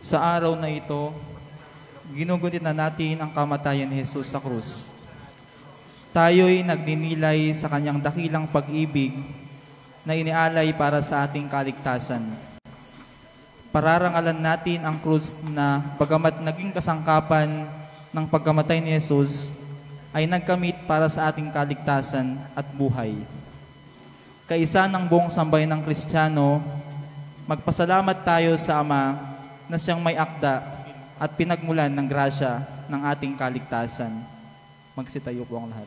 Sa araw na ito, ginugunit na natin ang kamatayan ni Jesus sa krus. Tayo'y nagninilay sa kanyang dakilang pag-ibig na inialay para sa ating kaligtasan. Pararangalan natin ang krus na bagamat naging kasangkapan ng pagkamatay ni Jesus, ay nagkamit para sa ating kaligtasan at buhay. Kaisa ng buong sambayan ng Kristiyano, magpasalamat tayo sa Ama na siyang may akda at pinagmulan ng grasya ng ating kaligtasan. Magsitayo po ang lahat.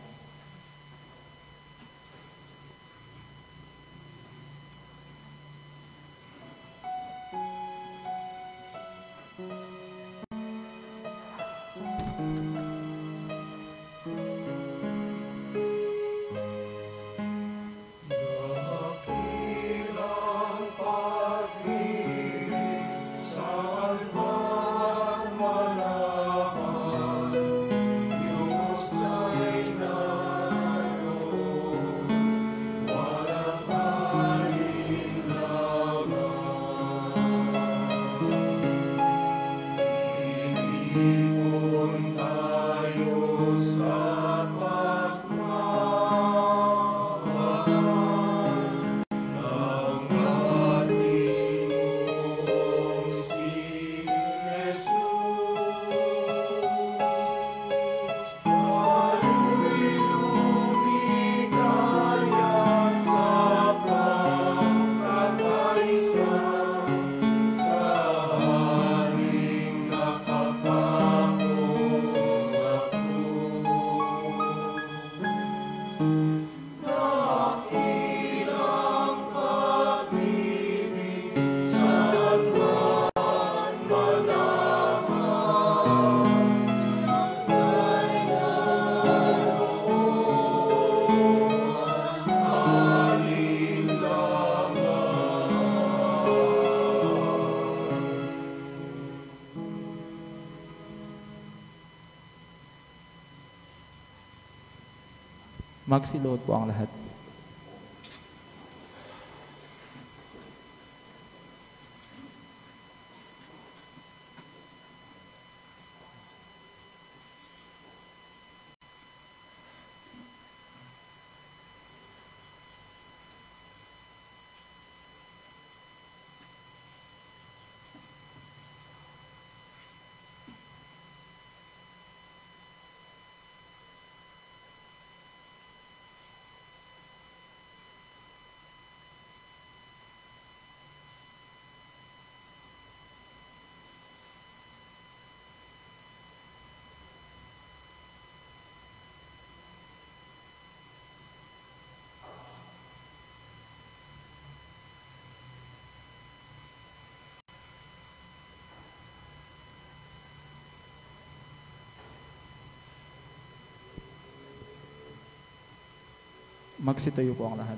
Magsilood po ang lahat. Magsitayo po ang lahat.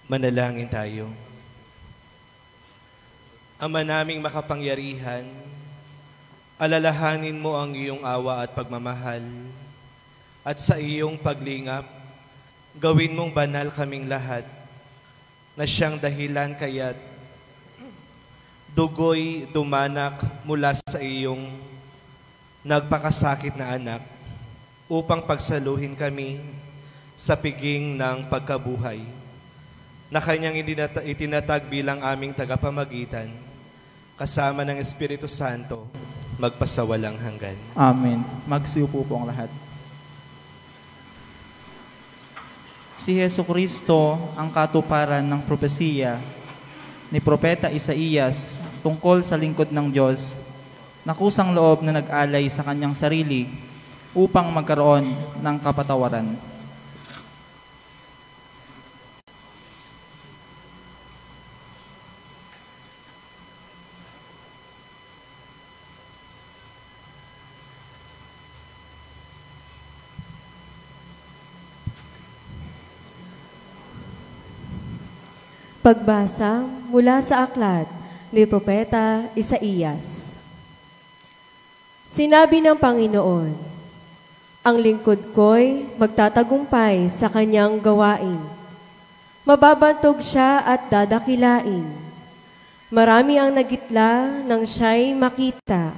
Manalangin tayo. Ama naming makapangyarihan, alalahanin mo ang iyong awa at pagmamahal, at sa iyong paglingap, gawin mong banal kaming lahat, na siyang dahilan kaya't dugoy dumanak mula sa iyong nagpakasakit na anak, upang pagsaluhin kami sa piging ng pagkabuhay, na kanyang itinatag bilang aming tagapamagitan, kasama ng Espiritu Santo, magpasawalang hanggan. Amen. Magsiupo po ang lahat. Si Jesucristo ang katuparan ng propesiya ni Propeta Isaías tungkol sa lingkod ng Diyos na kusang loob na nag-alay sa kanyang sarili upang magkaroon ng kapatawaran. Pagbasa mula sa aklat ni Propeta Isaías. Sinabi ng Panginoon, ang lingkod ko'y magtatagumpay sa kanyang gawain. Mababantog siya at dadakilain. Marami ang nagitla nang siya'y makita.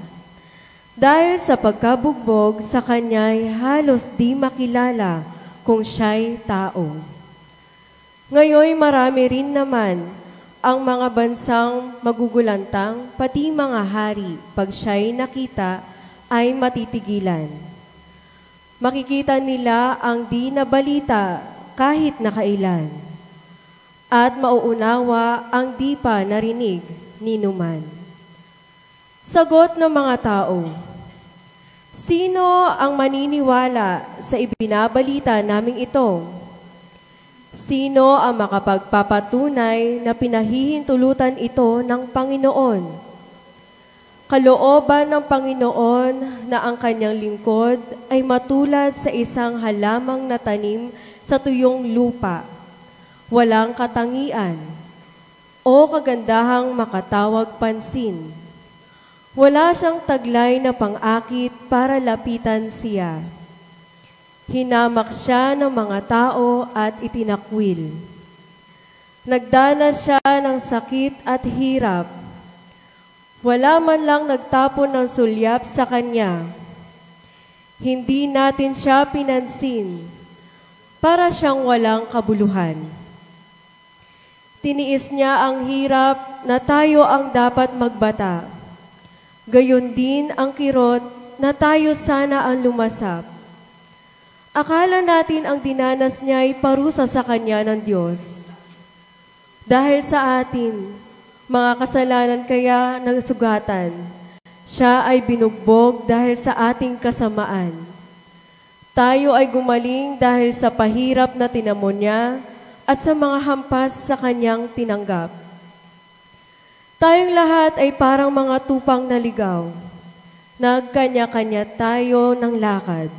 Dahil sa pagkabugbog sa kanya'y halos di makilala kung siya'y tao. Ngayon marami rin naman ang mga bansang magugulantang, pati mga hari, pag siya'y nakita ay matitigilan. Makikita nila ang di nabalita kahit nakailan, at mauunawa ang di pa narinig ni numan. Sagot ng mga tao, sino ang maniniwala sa ibinabalita naming ito? Sino ang makapagpapatunay na pinahihintulutan ito ng Panginoon? Kalooban ng Panginoon na ang kanyang lingkod ay matulad sa isang halamang na tanim sa tuyong lupa, walang katangian o kagandahang makatawag pansin. Wala siyang taglay na pang-akit para lapitan siya. Hinamak siya ng mga tao at itinakwil. Nagdanas siya ng sakit at hirap. Wala man lang nagtapon ng sulyap sa kanya. Hindi natin siya pinansin, para siyang walang kabuluhan. Tiniis niya ang hirap na tayo ang dapat magbata. Gayon din ang kirot na tayo sana ang lumasap. Akala natin ang dinanas niya ay parusa sa kanya ng Diyos. Dahil sa atin, mga kasalanan kaya nagsugatan, siya ay binugbog dahil sa ating kasamaan. Tayo ay gumaling dahil sa pahirap na tinamon niya at sa mga hampas sa kanyang tinanggap. Tayong lahat ay parang mga tupang naligaw. Nagkanya-kanya tayo ng lakad.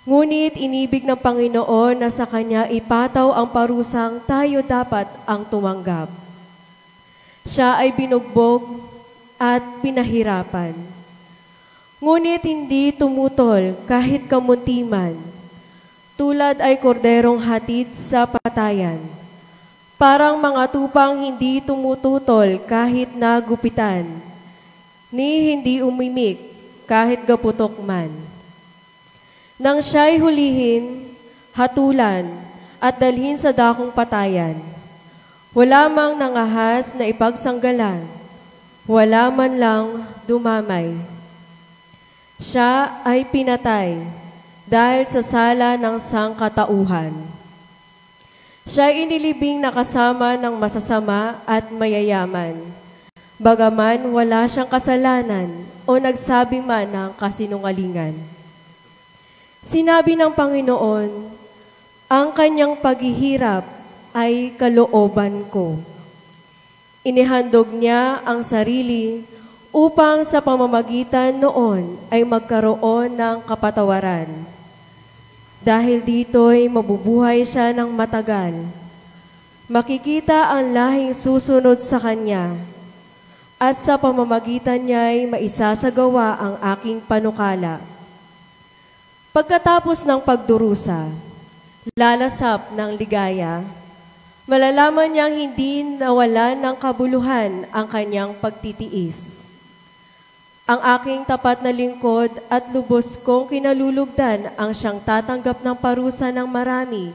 Ngunit inibig ng Panginoon na sa Kanya ipataw ang parusang tayo dapat ang tumanggap. Siya ay binugbog at pinahirapan. Ngunit hindi tumutol kahit kamuntiman. Tulad ay korderong hatid sa patayan. Parang mga tupang hindi tumututol kahit nagupitan. Ni hindi umimik kahit gaputok man. Nang siya'y hulihin, hatulan, at dalhin sa dakong patayan, wala mang nangahas na ipagsanggalan, wala man lang dumamay. Siya ay pinatay dahil sa sala ng sangkatauhan. Siya ay inilibing na kasama ng masasama at mayayaman, bagaman wala siyang kasalanan o nagsabi man ng kasinungalingan. Sinabi ng Panginoon, ang kanyang paghihirap ay kalooban ko. Inihandog niya ang sarili upang sa pamamagitan noon ay magkaroon ng kapatawaran. Dahil dito'y mabubuhay siya ng matagal. Makikita ang lahing susunod sa kanya, at sa pamamagitan niya'y maisasagawa ang aking panukala. Pagkatapos ng pagdurusa, lalasap ng ligaya, malalaman niyang hindi nawalan ng kabuluhan ang kanyang pagtitiis. Ang aking tapat na lingkod at lubos kong kinalulugdan ang siyang tatanggap ng parusa ng marami,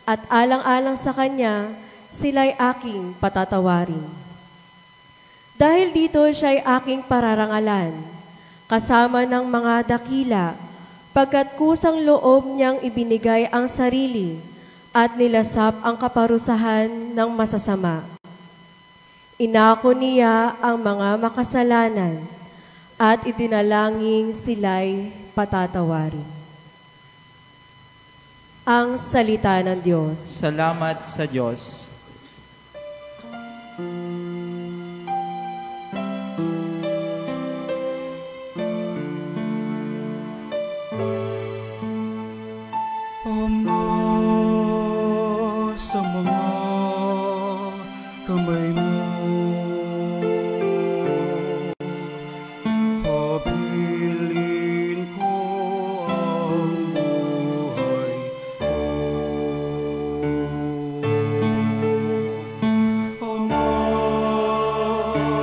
at alang-alang sa kanya, sila'y aking patatawarin. Dahil dito siya'y aking pararangalan, kasama ng mga dakila, pagkat kusang loob niyang ibinigay ang sarili at nilasap ang kaparusahan ng masasama. Inako niya ang mga makasalanan at idinalangin sila'y patatawarin. Ang salita ng Diyos. Salamat sa Diyos. Ama, sa mga kamay mo. Habilin ko ang buhay ko. Ama,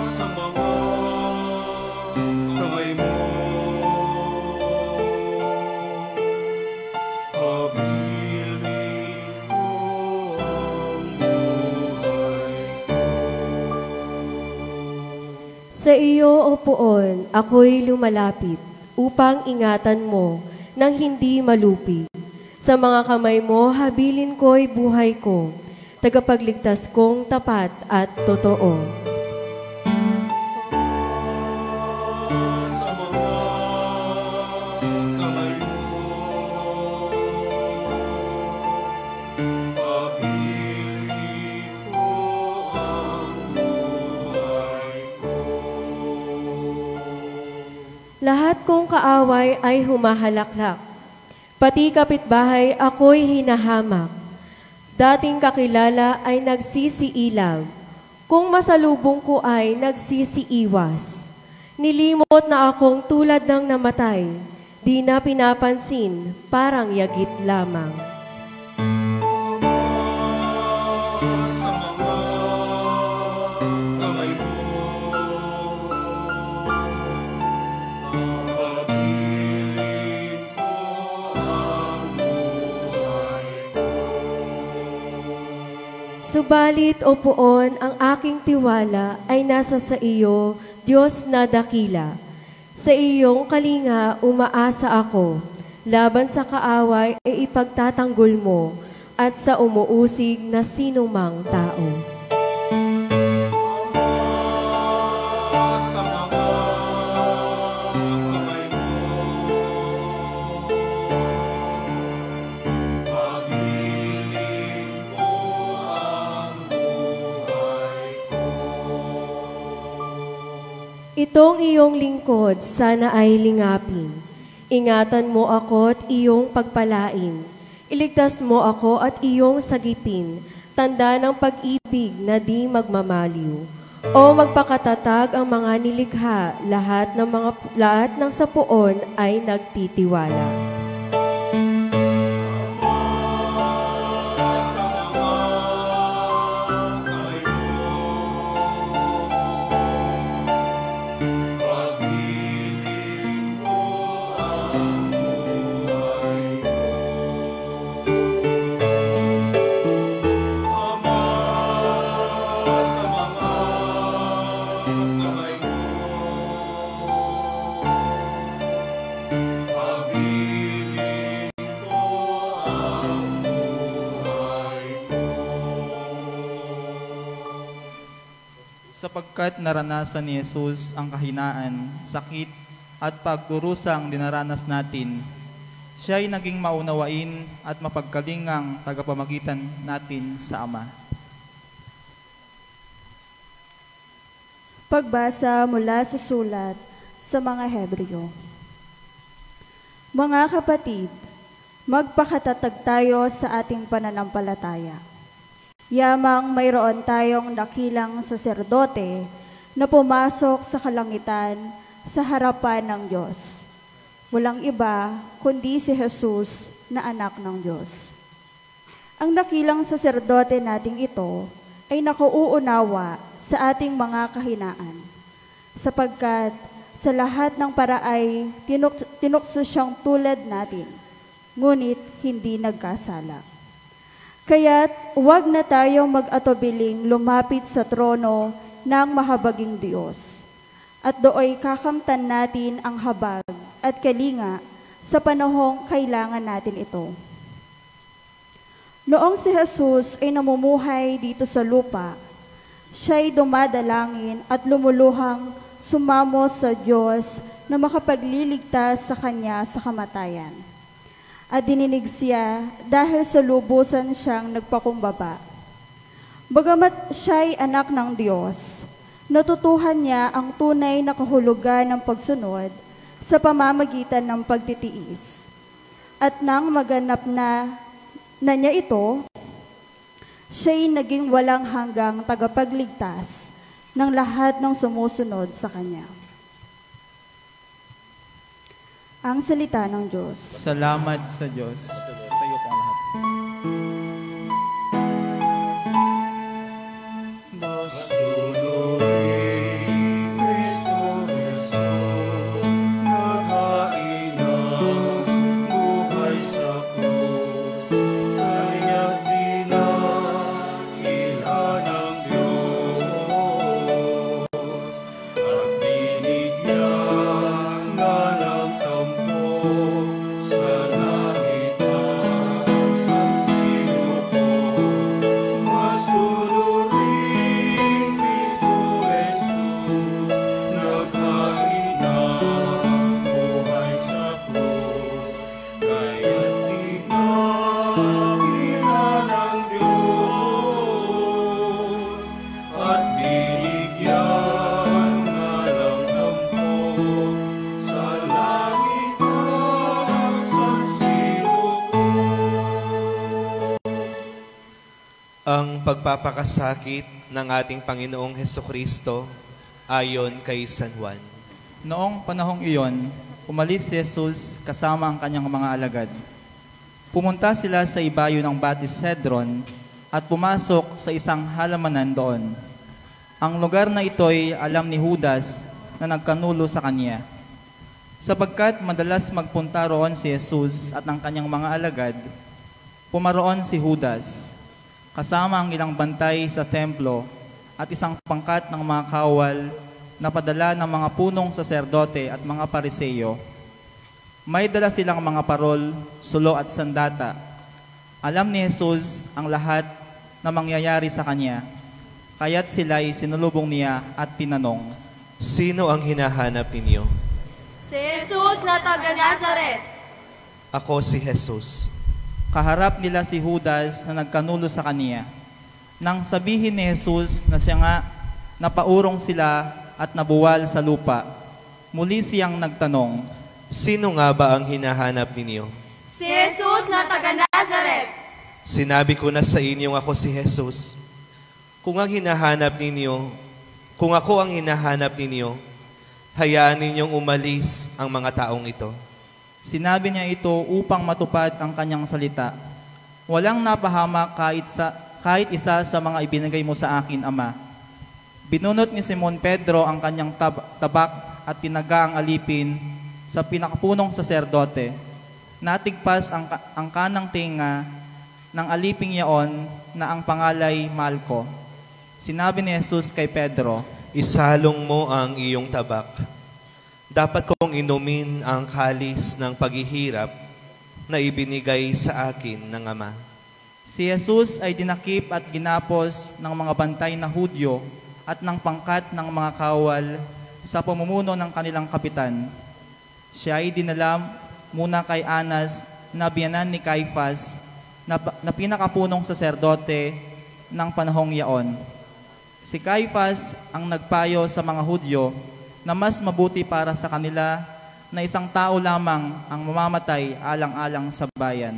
sa mga kamay mo. Habilin ko ang buhay ko. Sa iyo, O Poon, ako'y lumalapit upang ingatan mo nang hindi malupi. Sa mga kamay mo, habilin ko'y buhay ko, tagapagligtas kong tapat at totoo. Sa mga kamay mo, habilin ko ang buhay ko. Lahat kong kaaway ay humahalaklak, pati kapitbahay ako'y hinahamak. Dating kakilala ay nagsisiilaw, kung masalubong ko ay nagsisiiwas. Nilimot na akong tulad ng namatay, di na pinapansin, parang yagit lamang. Sa mga kamay mo, habilin ko ang buhay ko. Subalit, O Poon, ang aking tiwala ay nasa sa iyo, Diyos na dakila. Sa iyong kalinga umaasa ako, laban sa kaaway ay ipagtatanggol mo, at sa umuusig na sinumang tao. Sa mga kamay mo, habilin ko ang buhay ko. Itong iyong lingkod sana ay lingapin. Ingatan mo ako at iyong pagpalain. Iligtas mo ako at iyong sagipin. Tanda ng pag-ibig na di magmamaliw. O magpakatatag ang mga nilikha, lahat ng sa Poon ay nagtitiwala. Sa mga kamay mo, habilin ko ang buhay ko. Ama, sa mga kamay mo, habilin ko ang buhay ko. Sapagkat naranasan ni Jesus ang kahinaan, sakit at pagkurusang dinaranas natin, siya ay naging maunawain at mapagkalingang tagapamagitan natin sa Ama. Pagbasa mula sa sulat sa mga Hebreo. Mga kapatid, magpakatatag tayo sa ating pananampalataya. Yamang mayroon tayong dakilang saserdote na pumasok sa kalangitan sa harapan ng Diyos. Walang iba kundi si Jesus na anak ng Diyos. Ang dakilang saserdote nating ito ay nakauunawa sa ating mga kahinaan, sapagkat sa lahat ng paraay tinukso siyang tulad natin, ngunit hindi nagkasala. Kaya't huwag na tayong mag-atubiling lumapit sa trono ng mahabaging Diyos, at dooy kakamtan natin ang habag at kalinga sa panahong kailangan natin ito. Noong si Jesus ay namumuhay dito sa lupa, siya'y dumadalangin at lumuluhang sumamo sa Diyos na makapagliligtas sa Kanya sa kamatayan. At dininig siya dahil sa lubusan siyang nagpakumbaba. Bagamat siya'y anak ng Diyos, natutuhan niya ang tunay na kahulugan ng pagsunod sa pamamagitan ng pagtitiis. At nang maganap na niya ito, Siya'y naging walang hanggang tagapagligtas ng lahat ng sumusunod sa Kanya. Ang salita ng Diyos. Salamat sa Diyos. Tayo po ang lahat. Ang pagpapakasakit ng ating Panginoong Hesukristo ayon kay San Juan. Noong panahong iyon, umalis si Jesus kasama ang kanyang mga alagad. Pumunta sila sa ibayo ng Batis Cedron at pumasok sa isang halamanan doon. Ang lugar na ito'y alam ni Judas na nagkanulo sa kanya. Sapagkat madalas magpunta roon si Jesus at ang kanyang mga alagad, pumaroon si Judas, kasama ang ilang bantay sa templo at isang pangkat ng mga kawal na padala ng mga punong saserdote at mga pariseyo. May dala silang mga parol, sulo at sandata. Alam ni Jesus ang lahat na mangyayari sa kanya, kaya't sila'y sinulubong niya at tinanong, Sino ang hinahanap ninyo? Si Jesus na taga Nazaret. Ako si Jesus. Kaharap nila si Judas na nagkanulo sa kaniya. Nang sabihin ni Jesus na siya nga napaurong sila at nabuwal sa lupa, muli siyang nagtanong, Sino nga ba ang hinahanap ninyo? Si Jesus na taga Nazaret. Sinabi ko na sa inyong ako si Jesus. Kung ako ang hinahanap ninyo, hayaan ninyong umalis ang mga taong ito. Sinabi niya ito upang matupad ang kanyang salita. Walang napahamak kahit isa sa mga ibinigay mo sa akin, Ama. Binunot ni Simon Pedro ang kanyang tabak at tinaga ang alipin sa pinakapunong saserdote. Natigpas ang kanang tinga ng aliping yaon na ang pangalay Malco. Sinabi ni Jesus kay Pedro, Isalong mo ang iyong tabak. Dapat kong inumin ang kalis ng paghihirap na ibinigay sa akin ng Ama. Si Jesus ay dinakip at ginapos ng mga bantay na Hudyo at ng pangkat ng mga kawal sa pamumuno ng kanilang kapitan. Siya ay dinala muna kay Anas na biyanan ni Caifas na pinakapunong saserdote ng panahong yaon. Si Caifas ang nagpayo sa mga Hudyo na mas mabuti para sa kanila na isang tao lamang ang mamamatay alang-alang sa bayan.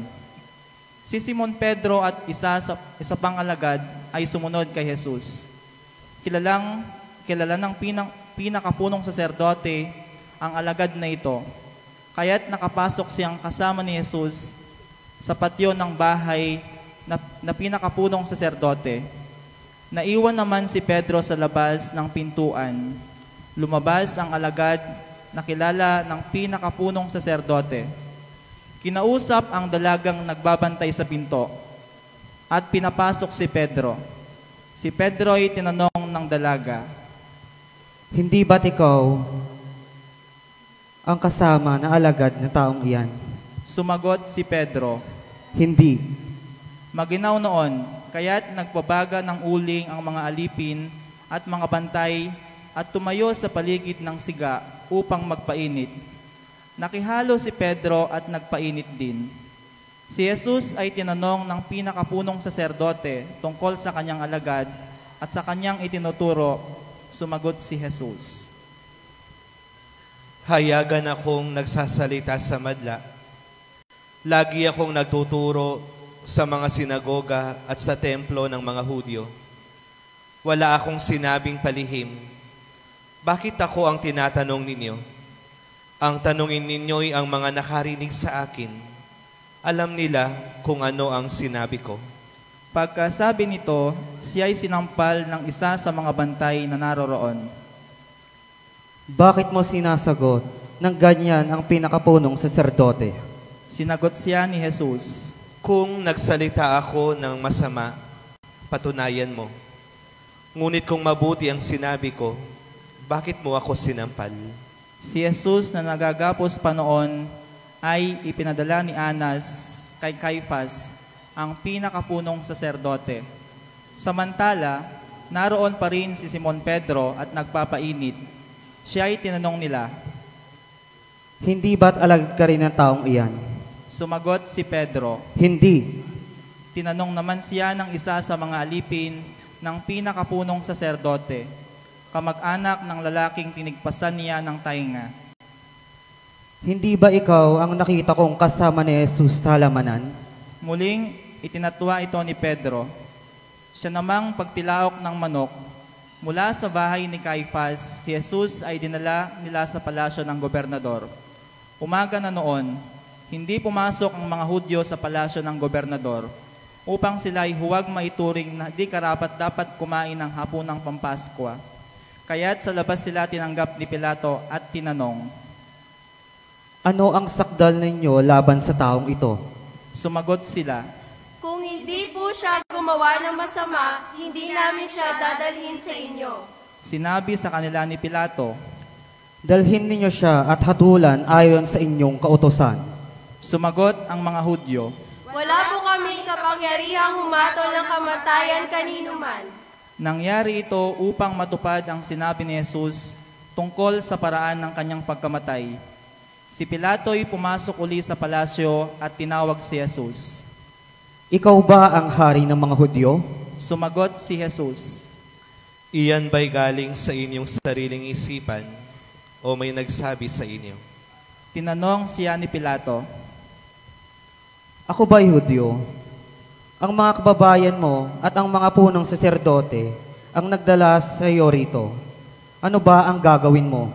Si Simon Pedro at isa pang alagad ay sumunod kay Jesus. Kilala ng pinakapunong saserdote ang alagad na ito, kaya't nakapasok siyang kasama ni Jesus sa patio ng bahay na pinakapunong saserdote. Naiwan naman si Pedro sa labas ng pintuan. Lumabas ang alagad na kilala ng pinakapunong saserdote. Kinausap ang dalagang nagbabantay sa pinto at pinapasok si Pedro. Si Pedro ay tinanong ng dalaga, Hindi ba't ikaw ang kasama na alagad ng taong iyan? Sumagot si Pedro, Hindi. Maginaw noon, kaya't nagbabaga ng uling ang mga alipin at mga bantay at tumayo sa paligid ng siga upang magpainit. Nakihalo si Pedro at nagpainit din. Si Jesus ay tinanong ng pinakapunong saserdote tungkol sa kanyang alagad at sa kanyang itinuturo, sumagot si Jesus. Hayagan akong nagsasalita sa madla. Lagi akong nagtuturo sa mga sinagoga at sa templo ng mga Hudyo. Wala akong sinabing palihim. Bakit ako ang tinatanong ninyo? Ang tanungin ninyo'y ang mga nakarinig sa akin. Alam nila kung ano ang sinabi ko. Pagkasabi nito, siya'y sinampal ng isa sa mga bantay na naroroon. Bakit mo sinasagot ng ganyan ang pinakapunong saserdote? Sinagot siya ni Jesus, Kung nagsalita ako ng masama, patunayan mo. Ngunit kung mabuti ang sinabi ko, bakit mo ako sinampal? si Jesus na nagagapos pa noon ay ipinadala ni Anas kay Caifas, ang pinakapunong saserdote. Samantala, naroon pa rin si Simon Pedro at nagpapainit. Siya ay tinanong nila. Hindi ba't alagad ka rin ng taong iyan? Sumagot si Pedro. Hindi. Tinanong naman siya ng isa sa mga alipin ng pinakapunong saserdote, kamag-anak ng lalaking tinigpasan niya ng tainga. Hindi ba ikaw ang nakita kong kasama ni Jesus sa halamanan? Muling itinatwa ito ni Pedro. Siya namang pagtilaok ng manok. Mula sa bahay ni Caifas, si Jesus ay dinala nila sa palasyo ng gobernador. Umaga na noon, hindi pumasok ang mga Hudyo sa palasyo ng gobernador upang sila ay huwag maituring na di karapat-dapat kumain ng hapunang Pampaskwa. Kaya't sa labas sila tinanggap ni Pilato at tinanong, Ano ang sakdal ninyo laban sa taong ito? sumagot sila, Kung hindi po siya gumawa ng masama, hindi namin siya dadalhin sa inyo. sinabi sa kanila ni Pilato, Dalhin ninyo siya at hatulan ayon sa inyong kautosan. sumagot ang mga Hudyo, Wala po kaming kapangyarihang humatol ng kamatayan kanino man. nangyari ito upang matupad ang sinabi ni Jesus tungkol sa paraan ng kanyang pagkamatay. Si Pilato'y pumasok uli sa palasyo at tinawag si Jesus. Ikaw ba ang hari ng mga Hudyo? Sumagot si Jesus, Iyan ba'y galing sa inyong sariling isipan o may nagsabi sa inyo? tinanong siya ni Pilato, Ako ba'y Hudyo? Ang mga kababayan mo at ang mga punong saserdote ang nagdala sa iyo rito. Ano ba ang gagawin mo?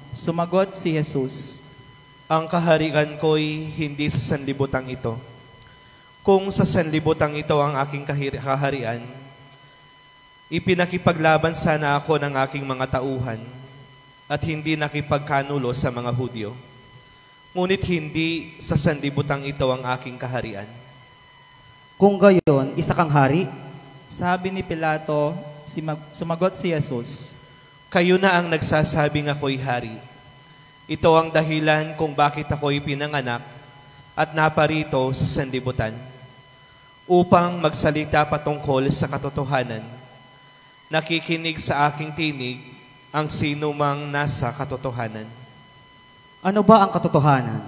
sumagot si Jesus, Ang kaharian ko'y hindi sa sanlibutan ito. Kung sa sanlibutan ito ang aking kaharian, ipinakipaglaban sana ako ng aking mga tauhan at hindi nakipagkanulo sa mga Hudyo. Ngunit hindi sa sanlibutan ito ang aking kaharian. Kung gayon, isa kang hari? sabi ni Pilato, sumagot si Jesus, Kayo na ang nagsasabing ako'y hari. Ito ang dahilan kung bakit ako'y pinanganak at naparito sa sanlibutan, upang magsalita patungkol sa katotohanan. Nakikinig sa aking tinig ang sino mang nasa katotohanan. Ano ba ang katotohanan?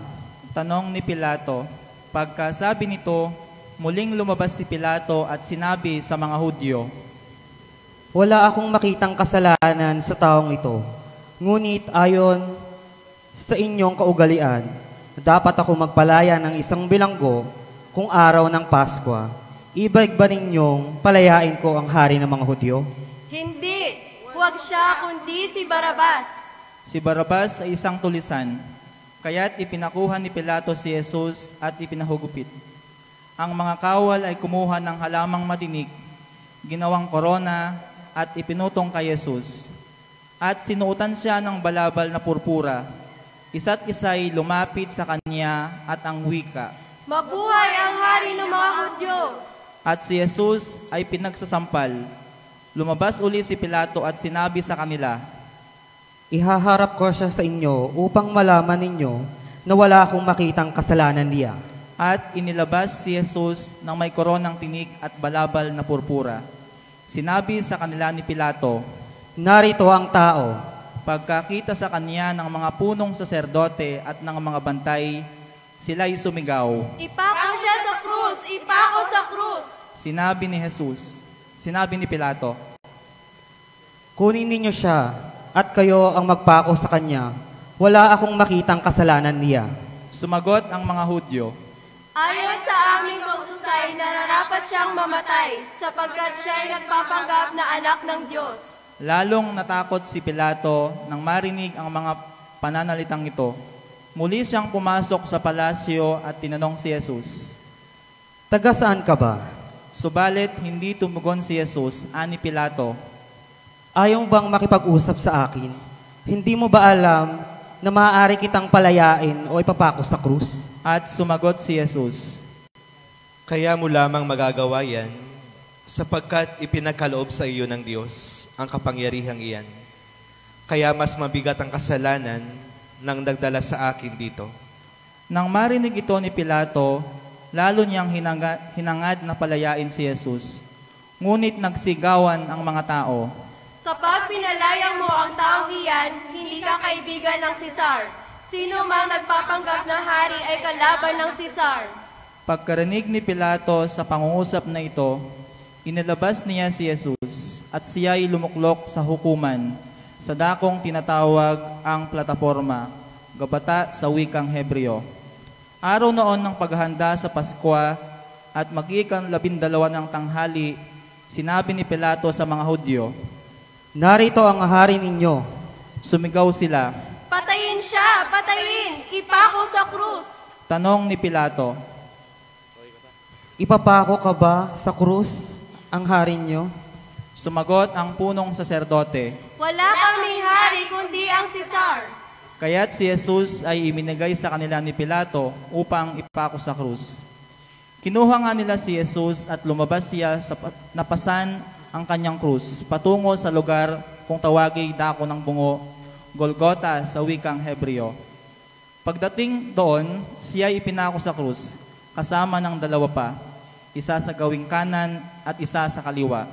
tanong ni Pilato. Pagkasabi nito, muling lumabas si Pilato at sinabi sa mga Hudyo, Wala akong makitang kasalanan sa taong ito. Ngunit ayon sa inyong kaugalian, dapat ako magpalaya ng isang bilanggo kung araw ng Paskwa. Ibig ba ninyong palayain ko ang hari ng mga Hudyo? Hindi, huwag siya kundi si Barabas. si Barabas ay isang tulisan. Kaya't ipinakuha ni Pilato si Jesus at ipinahugupit. Ang mga kawal ay kumuha ng halamang madinik, ginawang korona at ipinutong kay Jesus. At sinuotan siya ng balabal na purpura. Isa't isa'y lumapit sa kanya at ang wika. Mabuhay ang hari ng mga Hudyo. At si Jesus ay pinagsasampal. Lumabas uli si Pilato at sinabi sa kanila, Ihaharap ko siya sa inyo upang malaman ninyo na wala akong makitang kasalanan niya. at inilabas si Jesus ng may koronang tinik at balabal na purpura. Sinabi sa kanila ni Pilato, Narito ang tao. pagkakita sa kanya ng mga punong saserdote at ng mga bantay, sila'y sumigaw. Ipako siya sa krus! Ipako sa krus! Sinabi ni Pilato, Kunin ninyo siya at kayo ang magpako sa kanya. Wala akong makitang kasalanan niya. sumagot ang mga Hudyo, Ayon sa aming kautusan, ay nararapat siyang mamatay sapagkat siya ay nagpapanggap na anak ng Diyos. Lalong natakot si Pilato nang marinig ang mga pananalitang ito. Muli siyang pumasok sa palasyo at tinanong si Jesus. Taga saan ka ba? Subalit hindi tumugon si Jesus, ani Pilato. Ayaw bang makipag-usap sa akin? Hindi mo ba alam na maaari kitang palayain o ipapako sa krus? At sumagot si Jesus. Kaya mo lamang magagawa yan, sapagkat ipinagkaloob sa iyo ng Diyos ang kapangyarihang iyan. Kaya mas mabigat ang kasalanan nang nagdala sa akin dito. Nang marinig ito ni Pilato, lalo niyang hinangad na palayain si Jesus. Ngunit nagsigawan ang mga tao. Kapag pinalayang mo ang taong iyan, hindi ka kaibigan ng Cesar. Sino mang nagpapanggap na hari ay kalaban ng Cesar. Pagkarinig ni Pilato sa pangungusap na ito, inilabas niya si Jesus at siya'y lumuklok sa hukuman sa dakong tinatawag ang plataporma, gabata sa wikang Hebreo. Araw noon ng paghahanda sa Pasko at mag-iikang 12 ng tanghali, sinabi ni Pilato sa mga Hudyo, Narito ang hari ninyo. Sumigaw sila. Patayin siya! Patayin! Ipako sa krus! Tanong ni Pilato, Ipapako ka ba sa krus ang hari nyo? sumagot ang punong saserdote. Wala kaming hari kundi ang Cesar. Kaya't si Jesus ay iminigay sa kanila ni Pilato upang ipako sa krus. Kinuha nga nila si Jesus at lumabas siya sa napasan ang kanyang krus patungo sa lugar kung tawagay dako ng bungo, Golgota sa wikang Hebreo. Pagdating doon, siya ipinako sa krus kasama ng 2 pa, isa sa gawing kanan at isa sa kaliwa.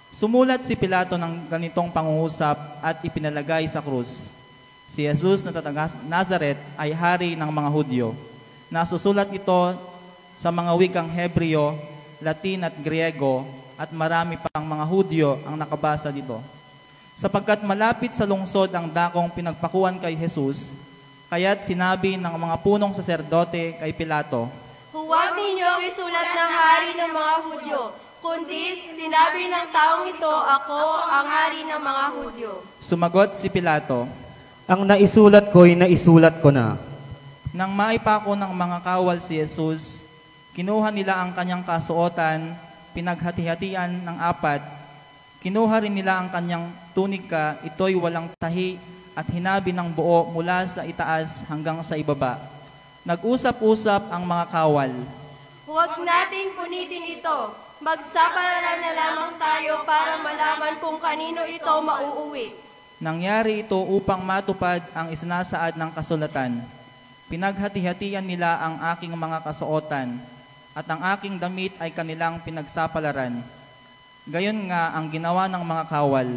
Sumulat si Pilato ng ganitong pangungusap at ipinalagay sa krus. Si Jesus na taga Nazaret ay hari ng mga Hudyo. Nasusulat ito sa mga wikang Hebreo, Latin at Griego at marami pang mga Hudyo ang nakabasa dito. Sapagkat malapit sa lungsod ang dakong pinagpakuan kay Jesus, kaya't sinabi ng mga punong saserdote kay Pilato, Huwag ninyong isulat ng hari ng mga Hudyo, kundi sinabi ng taong ito, ako ang hari ng mga Hudyo. Sumagot si Pilato, Ang naisulat ko'y naisulat ko na. nang maipako ng mga kawal si Jesus, kinuha nila ang kanyang kasuotan, pinaghati-hatian ng 4, kinuha rin nila ang kanyang tunika, ito'y walang tahi at hinabi ng buo mula sa itaas hanggang sa ibaba. Nag-usap-usap ang mga kawal. Huwag nating punitin ito. Magsapalaran na lamang tayo para malaman kung kanino ito mauuwi. Nangyari ito upang matupad ang isinasaad ng kasulatan. Pinaghati-hatian nila ang aking mga kasuotan, at ang aking damit ay kanilang pinagsapalaran. Gayon nga ang ginawa ng mga kawal.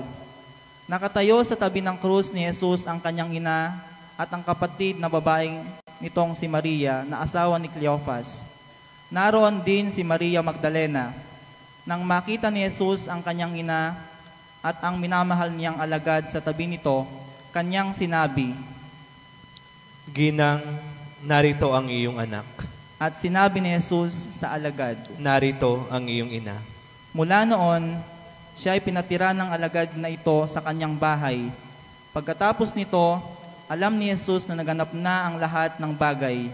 Nakatayo sa tabi ng krus ni Jesus ang kanyang ina at ang kapatid na babaeng nitong si Maria na asawa ni Cleophas. Naroon din si Maria Magdalena. Nang makita ni Jesus ang kanyang ina at ang minamahal niyang alagad sa tabi nito, kanyang sinabi, Ginang, narito ang iyong anak. at sinabi ni Jesus sa alagad. Narito ang iyong ina. Mula noon, siya ay pinatira ng alagad na ito sa kanyang bahay. Pagkatapos nito, alam ni Jesus na naganap na ang lahat ng bagay.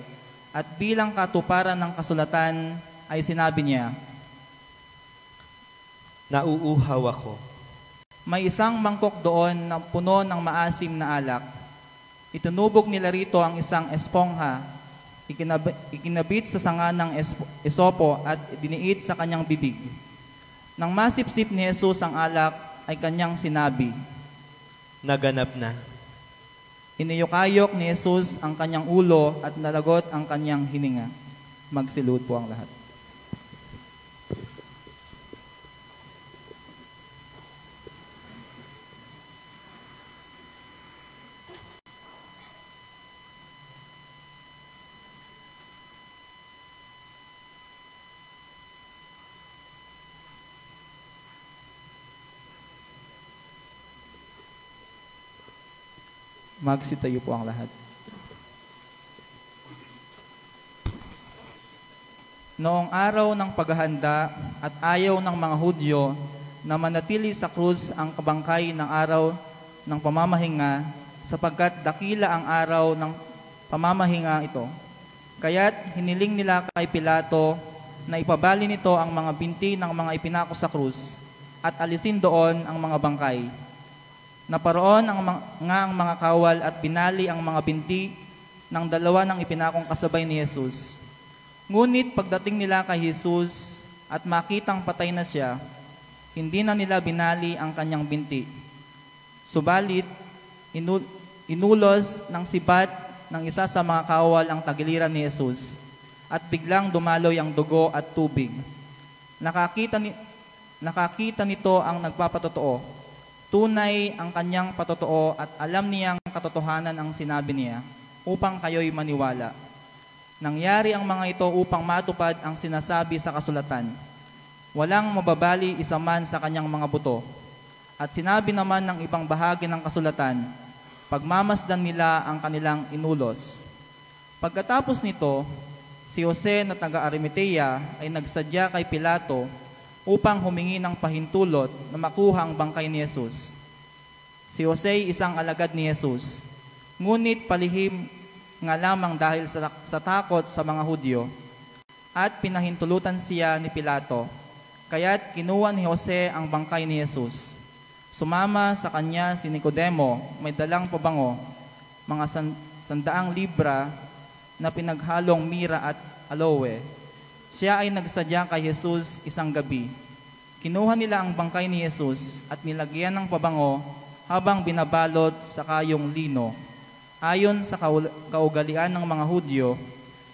At bilang katuparan ng kasulatan, ay sinabi niya, Nauuhaw ako. May isang mangkok doon na puno ng maasim na alak. Itinubog nila rito ang isang espongha, ikinabit sa sanga ng esopo at diniit sa kanyang bibig. Nang masipsip ni Jesus ang alak, ay kanyang sinabi, Naganap na. Iniyukayok ni Jesus ang kanyang ulo at nalagot ang kanyang hininga. Magsilud po ang lahat. Magsitayo po ang lahat. Noong araw ng paghahanda at ayaw ng mga Hudyo na manatili sa krus ang kabangkay ng araw ng pamamahinga, sapagkat dakila ang araw ng pamamahinga ito. Kaya't hiniling nila kay Pilato na ipabali nito ang mga binti ng mga ipinako sa krus at alisin doon ang mga bangkay. Naparoon ang mga kawal at binali ang mga binti ng dalawa ng ipinakong kasabay ni Jesus. Ngunit pagdating nila kay Jesus at makitang patay na siya, hindi na nila binali ang kanyang binti. Subalit, inulos ng sibat ng isa sa mga kawal ang tagiliran ni Jesus at biglang dumaloy ang dugo at tubig. Nakakita nito ang nagpapatotoo. Tunay ang kanyang patotoo at alam niyang katotohanan ang sinabi niya upang kayo'y maniwala. Nangyari ang mga ito upang matupad ang sinasabi sa kasulatan. Walang mababali isa man sa kanyang mga buto. At sinabi naman ng ibang bahagi ng kasulatan, pagmamasdan nila ang kanilang inulos. Pagkatapos nito, si Jose na taga-Arimatea ay nagsadya kay Pilato upang humingi ng pahintulot na makuha ang bangkay ni Jesus. Si Jose isang alagad ni Jesus, ngunit palihim nga lamang dahil sa takot sa mga Hudyo, at pinahintulutan siya ni Pilato. Kaya't kinuha ni Jose ang bangkay ni Jesus. Sumama sa kanya si Nicodemo, may dalang pabango, mga 100 libra na pinaghalong mira at aloe. Siya ay nagsadya kay Jesus isang gabi. Kinuha nila ang bangkay ni Jesus at nilagyan ng pabango habang binabalot sa kayong lino. Ayon sa kaugalian ng mga Hudyo,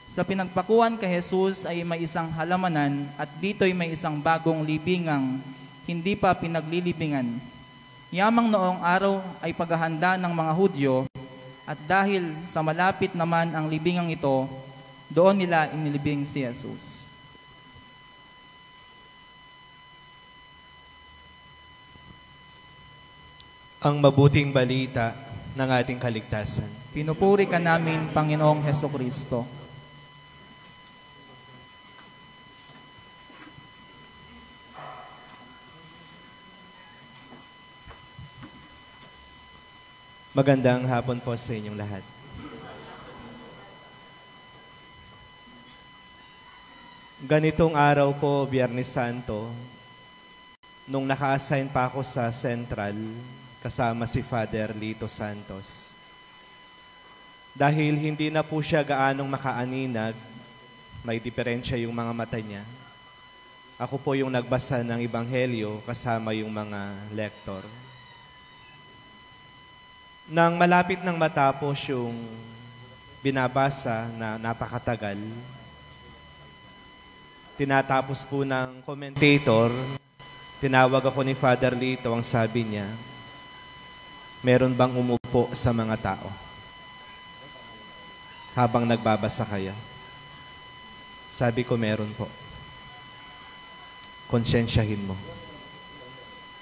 sa pinagpakuan kay Jesus ay may isang halamanan at dito'y may isang bagong libingang hindi pa pinaglilibingan. Yamang noong araw ay paghahanda ng mga Hudyo at dahil sa malapit naman ang libingang ito, doon nila inilibing si Jesus. Ang mabuting balita ng ating kaligtasan. Pinupuri ka namin, Panginoong Hesukristo. Magandang hapon po sa inyong lahat. Ganitong araw po, Biyernes Santo, nung naka-assign pa ako sa Central, kasama si Father Lito Santos. Dahil hindi na po siya gaanong makaaninag, may diferensya yung mga mata niya. Ako po yung nagbasa ng Ebanghelyo kasama yung mga lektor. Nang malapit nang matapos yung binabasa na napakatagal, tinatapos po ng commentator, tinawag ako ni Father Lito, ang sabi niya, meron bang umupo sa mga tao habang nagbabasa kayo? Sabi ko, meron po. Konsyensyahin mo.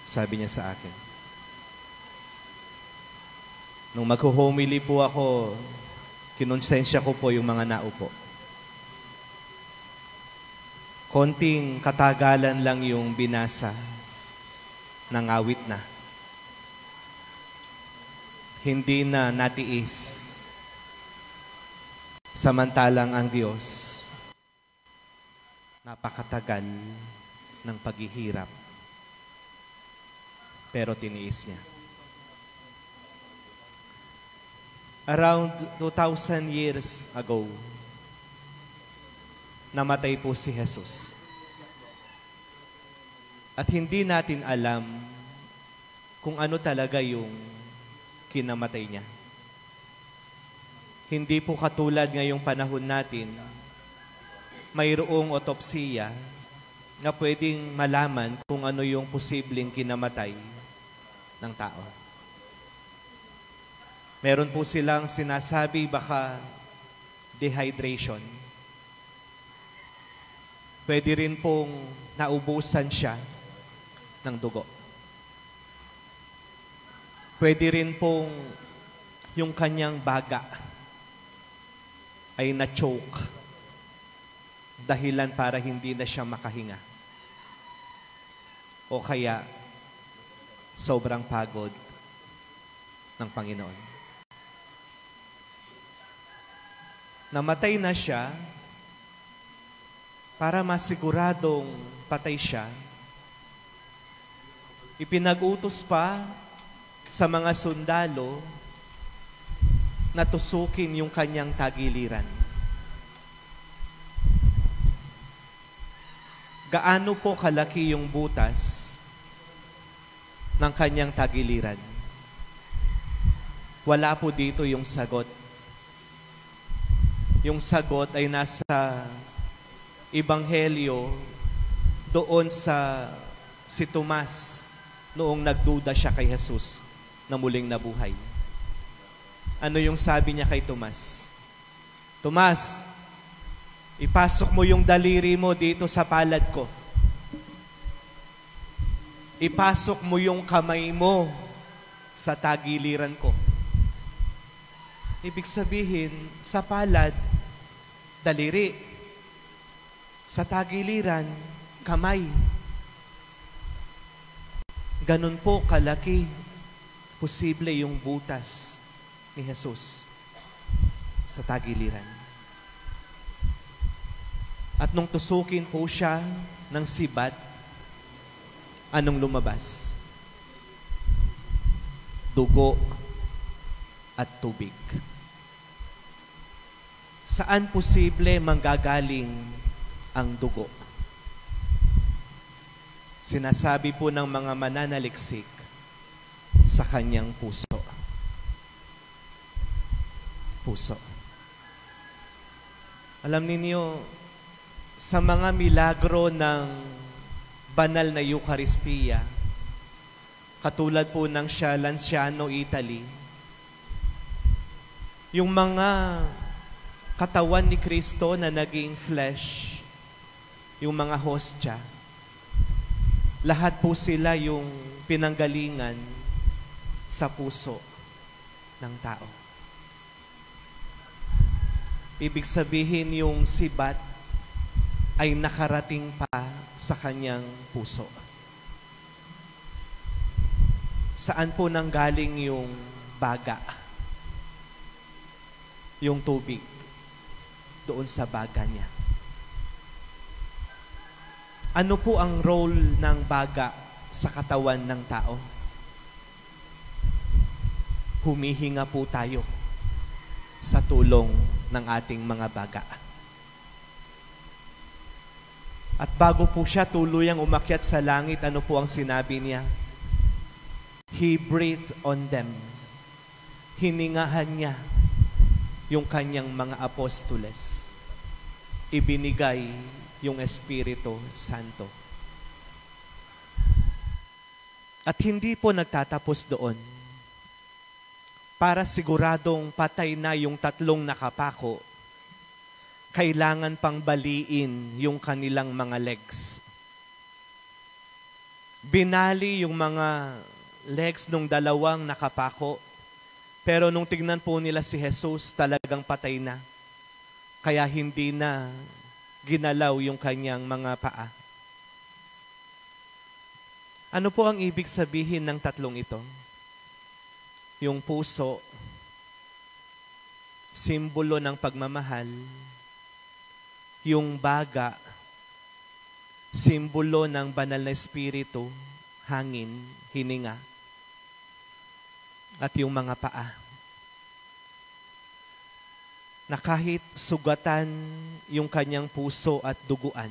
Sabi niya sa akin. Nung magho-homily po ako, kinonsensya ko po yung mga naupo. Konting katagalan lang yung binasa ng awit na. Hindi na natiis. Samantalang ang Diyos, napakatagal ng paghihirap, pero tiniis niya. Around 2,000 years ago, namatay po si Jesus. At hindi natin alam kung ano talaga yung kinamatay niya. Hindi po katulad ngayong panahon natin, mayroong otopsiya na pwedeng malaman kung ano yung posibleng kinamatay ng tao. Meron po silang sinasabi baka dehydration. Pwede rin pong naubusan siya ng dugo. Pwede rin pong yung kanyang baga ay na-choke. dahilan para hindi na siya makahinga. O kaya, sobrang pagod ng Panginoon. Namatay na siya para masiguradong patay siya. Ipinag-utos pa sa mga sundalo na tusukin yung kanyang tagiliran. Gaano po kalaki yung butas ng kanyang tagiliran? Wala po dito yung sagot. Yung sagot ay nasa Ebanghelyo doon sa si Tomas noong nagduda siya kay Jesus na muling nabuhay. Ano yung sabi niya kay Tomas? Tomas, ipasok mo yung daliri mo dito sa palad ko. Ipasok mo yung kamay mo sa tagiliran ko. Ibig sabihin, sa palad, daliri. Sa tagiliran, kamay. Ganun po kalaki, posible yung butas ni Jesus sa tagiliran. At nung tusukin po siya ng sibat, anong lumabas? Dugo at tubig. Saan posible manggagaling ang dugo? Sinasabi po ng mga mananaliksik sa kanyang puso. Puso. Alam ninyo, sa mga milagro ng banal na Eucharistia, katulad po ng Lanciano, Italy, yung mga katawan ni Kristo na naging flesh, yung mga hostya, lahat po sila yung pinanggalingan sa puso ng tao. Ibig sabihin yung sibat ay nakarating pa sa kanyang puso. Saan po nanggaling yung baga? Yung tubig. Doon sa baga niya. Ano po ang role ng baga sa katawan ng tao? Humihinga po tayo sa tulong ng ating mga baga. At bago po siya tuluyang umakyat sa langit, ano po ang sinabi niya? He breathed on them. Hiningahan niya yung kanyang mga apostoles. Ibinigay yung Espiritu Santo. At hindi po nagtatapos doon. Para siguradong patay na yung tatlong nakapako, kailangan pang baliin yung kanilang mga legs. Binali yung mga legs nung dalawang nakapako, pero nung tignan po nila si Jesus, talagang patay na. Kaya hindi na ginalaw yung kanyang mga paa. Ano po ang ibig sabihin ng tatlong ito? Yung puso, simbolo ng pagmamahal. Yung baga, simbolo ng banal na espiritu, hangin, hininga. At yung mga paa, na kahit sugatan yung kanyang puso at duguan,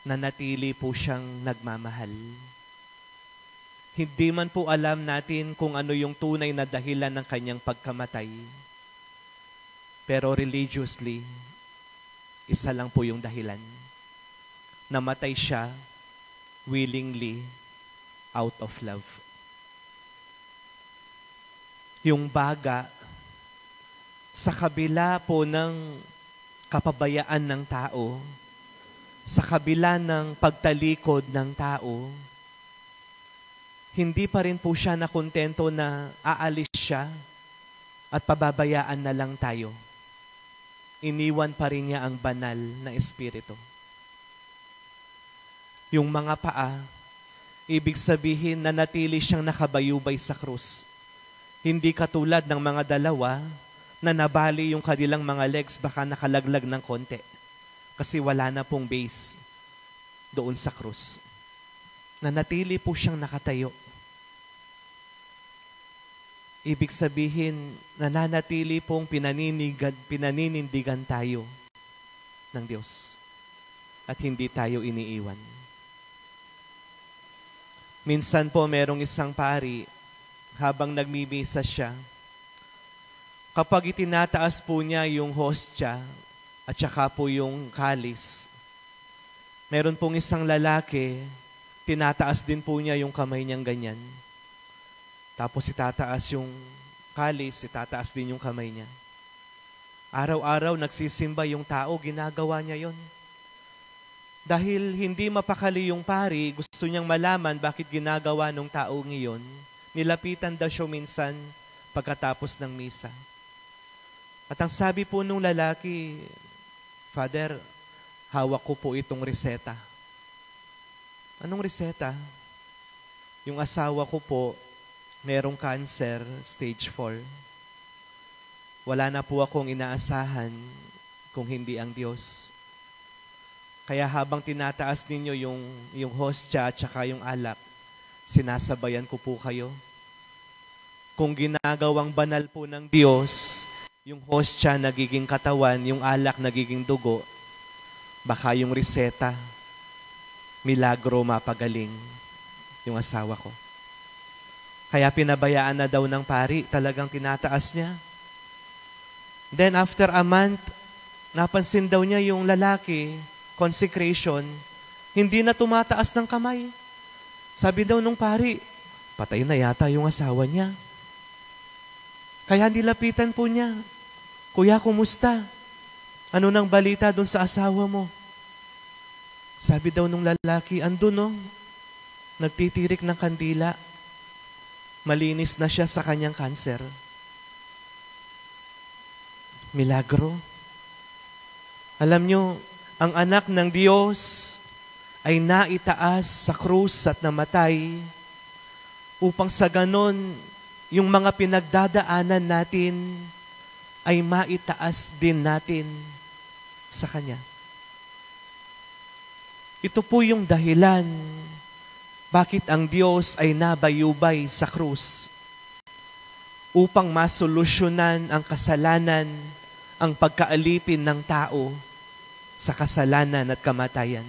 nanatili po siyang nagmamahal. Hindi man po alam natin kung ano yung tunay na dahilan ng kanyang pagkamatay. Pero religiously, isa lang po yung dahilan. Namatay siya willingly out of love. Yung baga, sa kabila po ng kapabayaan ng tao, sa kabila ng pagtalikod ng tao, hindi pa rin po siya nakontento na aalis siya at pababayaan na lang tayo. iniwan pa rin niya ang banal na espiritu. Yung mga paa, ibig sabihin na natili siyang nakabayubay sa krus. Hindi katulad ng mga dalawa na nabali yung kanilang mga legs, baka nakalaglag ng konti. Kasi wala na pong base doon sa krus. Nanatili po siyang nakatayo. Ibig sabihin, nananatili pong pinaninindigan tayo ng Diyos at hindi tayo iniiwan. Minsan po merong isang pari, habang nagmimisa siya, kapag itinataas po niya yung hostya at saka po yung kalis, meron pong isang lalaki, tinataas din po niya yung kamay niyang ganyan. Tapos itataas yung kalis, itataas din yung kamay niya. Araw-araw nagsisimba yung tao, ginagawa niya yon. Dahil hindi mapakali yung pari, gusto niyang malaman bakit ginagawa ng tao ngayon. Nilapitan daw siya minsan pagkatapos ng misa. At ang sabi po nung lalaki, Father, hawak ko po itong reseta. Anong reseta? Yung asawa ko po, merong cancer, stage 4. Wala na po akong inaasahan kung hindi ang Diyos. Kaya habang tinataas ninyo yung hostya at saka yung alak, sinasabayan ko po kayo. Kung ginagawang banal po ng Diyos, yung hostya nagiging katawan, yung alak nagiging dugo, baka yung reseta, milagro mapagaling yung asawa ko. Kaya pinabayaan na daw ng pari, talagang tinataas niya. Then after a month, napansin daw niya yung lalaki, consecration, hindi na tumataas ng kamay. Sabi daw nung pari, patay na yata yung asawa niya. Kaya nilapitan po niya, Kuya, kumusta? Ano nang balita doon sa asawa mo? Sabi daw nung lalaki, andun nagtitirik ng kandila. Malinis na siya sa kanyang cancer. Milagro. Alam nyo, ang anak ng Diyos ay naitaas sa krus at namatay upang sa ganon, yung mga pinagdadaanan natin ay maitaas din natin sa Kanya. Ito po yung dahilan bakit ang Diyos ay nabayubay sa krus upang masolusyonan ang kasalanan, ang pagkaalipin ng tao sa kasalanan at kamatayan.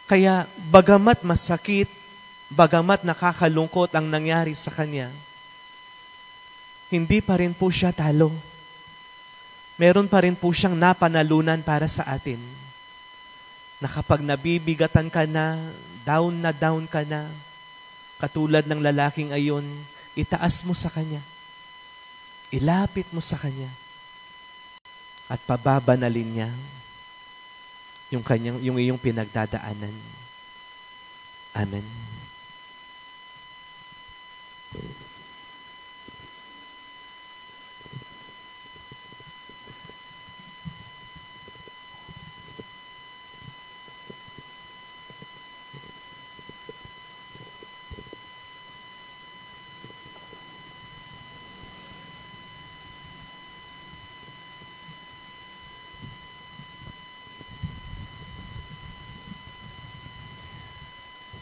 Kaya bagamat masakit, bagamat nakakalungkot ang nangyari sa Kanya, hindi pa rin po siya talo. Meron pa rin po siyang napanalunan para sa atin. Na kapag nabibigatan ka na down ka na, katulad ng lalaking ayon, itaas mo sa Kanya. Ilapit mo sa Kanya. At pababanalin niya yung iyong pinagdadaanan. Amen.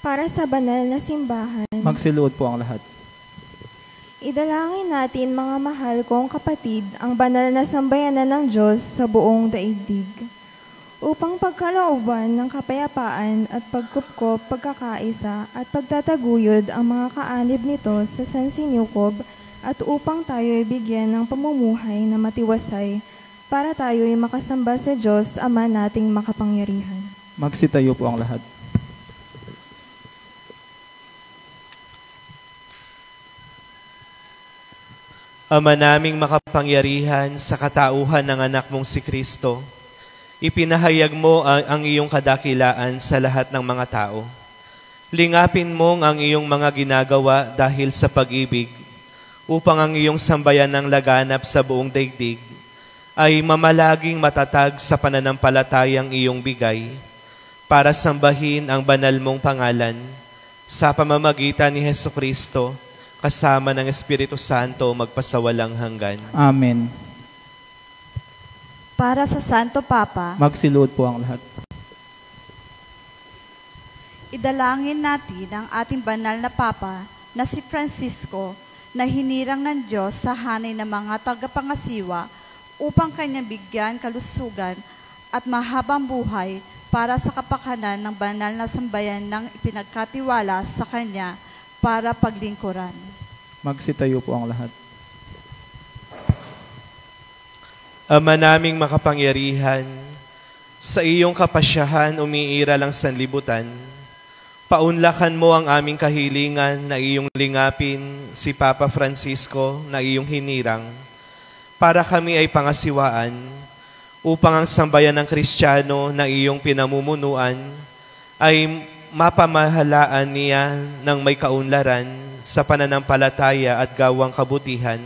Para sa banal na simbahan, Magsiluod po ang lahat. idalangin natin, mga mahal kong kapatid, ang banal na sambayanan ng Diyos sa buong daigdig, upang pagkalooban ng kapayapaan at pagkupkop, pagkakaisa at pagtataguyod ang mga kaanib nito sa sansinukob, at upang tayo'y bigyan ng pamumuhay na matiwasay para tayo'y makasamba sa Diyos, Ama nating makapangyarihan. Magsitayo po ang lahat. Ama naming makapangyarihan, sa katauhan ng anak mong si Kristo, ipinahayag mo ang iyong kadakilaan sa lahat ng mga tao. Lingapin mong ang iyong mga ginagawa dahil sa pag-ibig, upang ang iyong sambayan ng laganap sa buong daigdig ay mamalaging matatag sa pananampalatayang iyong bigay para sambahin ang banal mong pangalan sa pamamagitan ni Hesukristo kasama ng Espiritu Santo magpasawalang hanggan. Amen. Para sa Santo Papa, Magsiluhod po ang lahat. idalangin natin ang ating banal na Papa na si Francisco na hinirang ng Diyos sa hanay ng mga tagapangasiwa upang kanyang bigyan kalusugan at mahabang buhay para sa kapakanan ng banal na sambayan ng ipinagkatiwala sa kanya para paglingkuran. Magsitayo po ang lahat. Ama naming makapangyarihan, sa iyong kapasyahan umiira lang sanlibutan, paunlakan mo ang aming kahilingan na iyong lingapin si Papa Francisco na iyong hinirang para kami ay pangasiwaan upang ang sambayan ng Kristiyano na iyong pinamumunuan ay mapamahalaan niya ng may kaunlaran sa pananampalataya at gawang kabutihan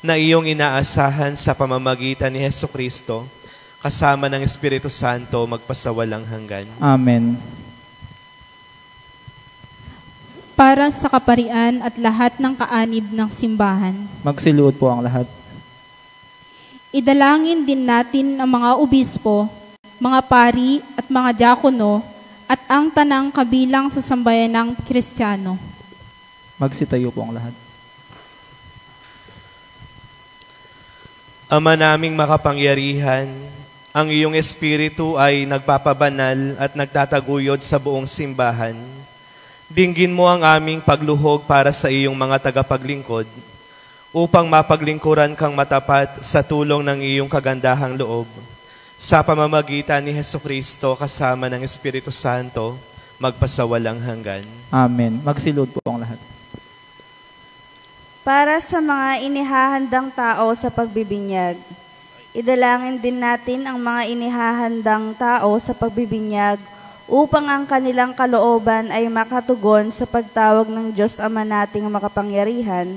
na iyong inaasahan sa pamamagitan ni Hesukristo kasama ng Espiritu Santo magpasawalang hanggan. Amen. Para sa kaparian at lahat ng kaanib ng simbahan. Magsiluhod po ang lahat. Idalangin din natin ang mga obispo, mga pari at mga diakono at ang tanang kabilang sa sambayan ng Kristiyano. Magsitayo po ang lahat. Ama naming makapangyarihan, ang iyong Espiritu ay nagpapabanal at nagtataguyod sa buong simbahan. Dinggin mo ang aming pagluhog para sa iyong mga tagapaglingkod upang mapaglingkuran kang matapat sa tulong ng iyong kagandahang loob sa pamamagitan ni Hesukristo kasama ng Espiritu Santo magpasawalang hanggan. Amen. Magsiluhod po ang lahat. Para sa mga inihahandang tao sa pagbibinyag, idalangin din natin ang mga inihahandang tao sa pagbibinyag upang ang kanilang kalooban ay makatugon sa pagtawag ng Diyos Ama nating makapangyarihan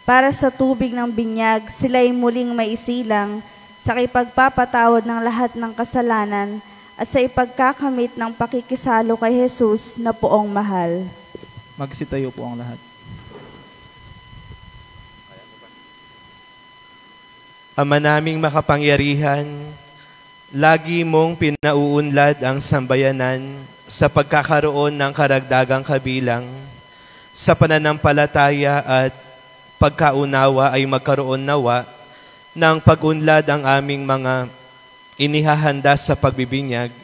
para sa tubig ng binyag sila'y muling maisilang sa ipagpapatawad ng lahat ng kasalanan at sa ipagkakamit ng pakikisalo kay Jesus na poong mahal. Magsitayo po ang lahat. Ama naming makapangyarihan, lagi mong pinauunlad ang sambayanan sa pagkakaroon ng karagdagang kabilang sa pananampalataya at pagkaunawa ay magkaroon nawa ng pag-unlad ang aming mga inihahanda sa pagbibinyag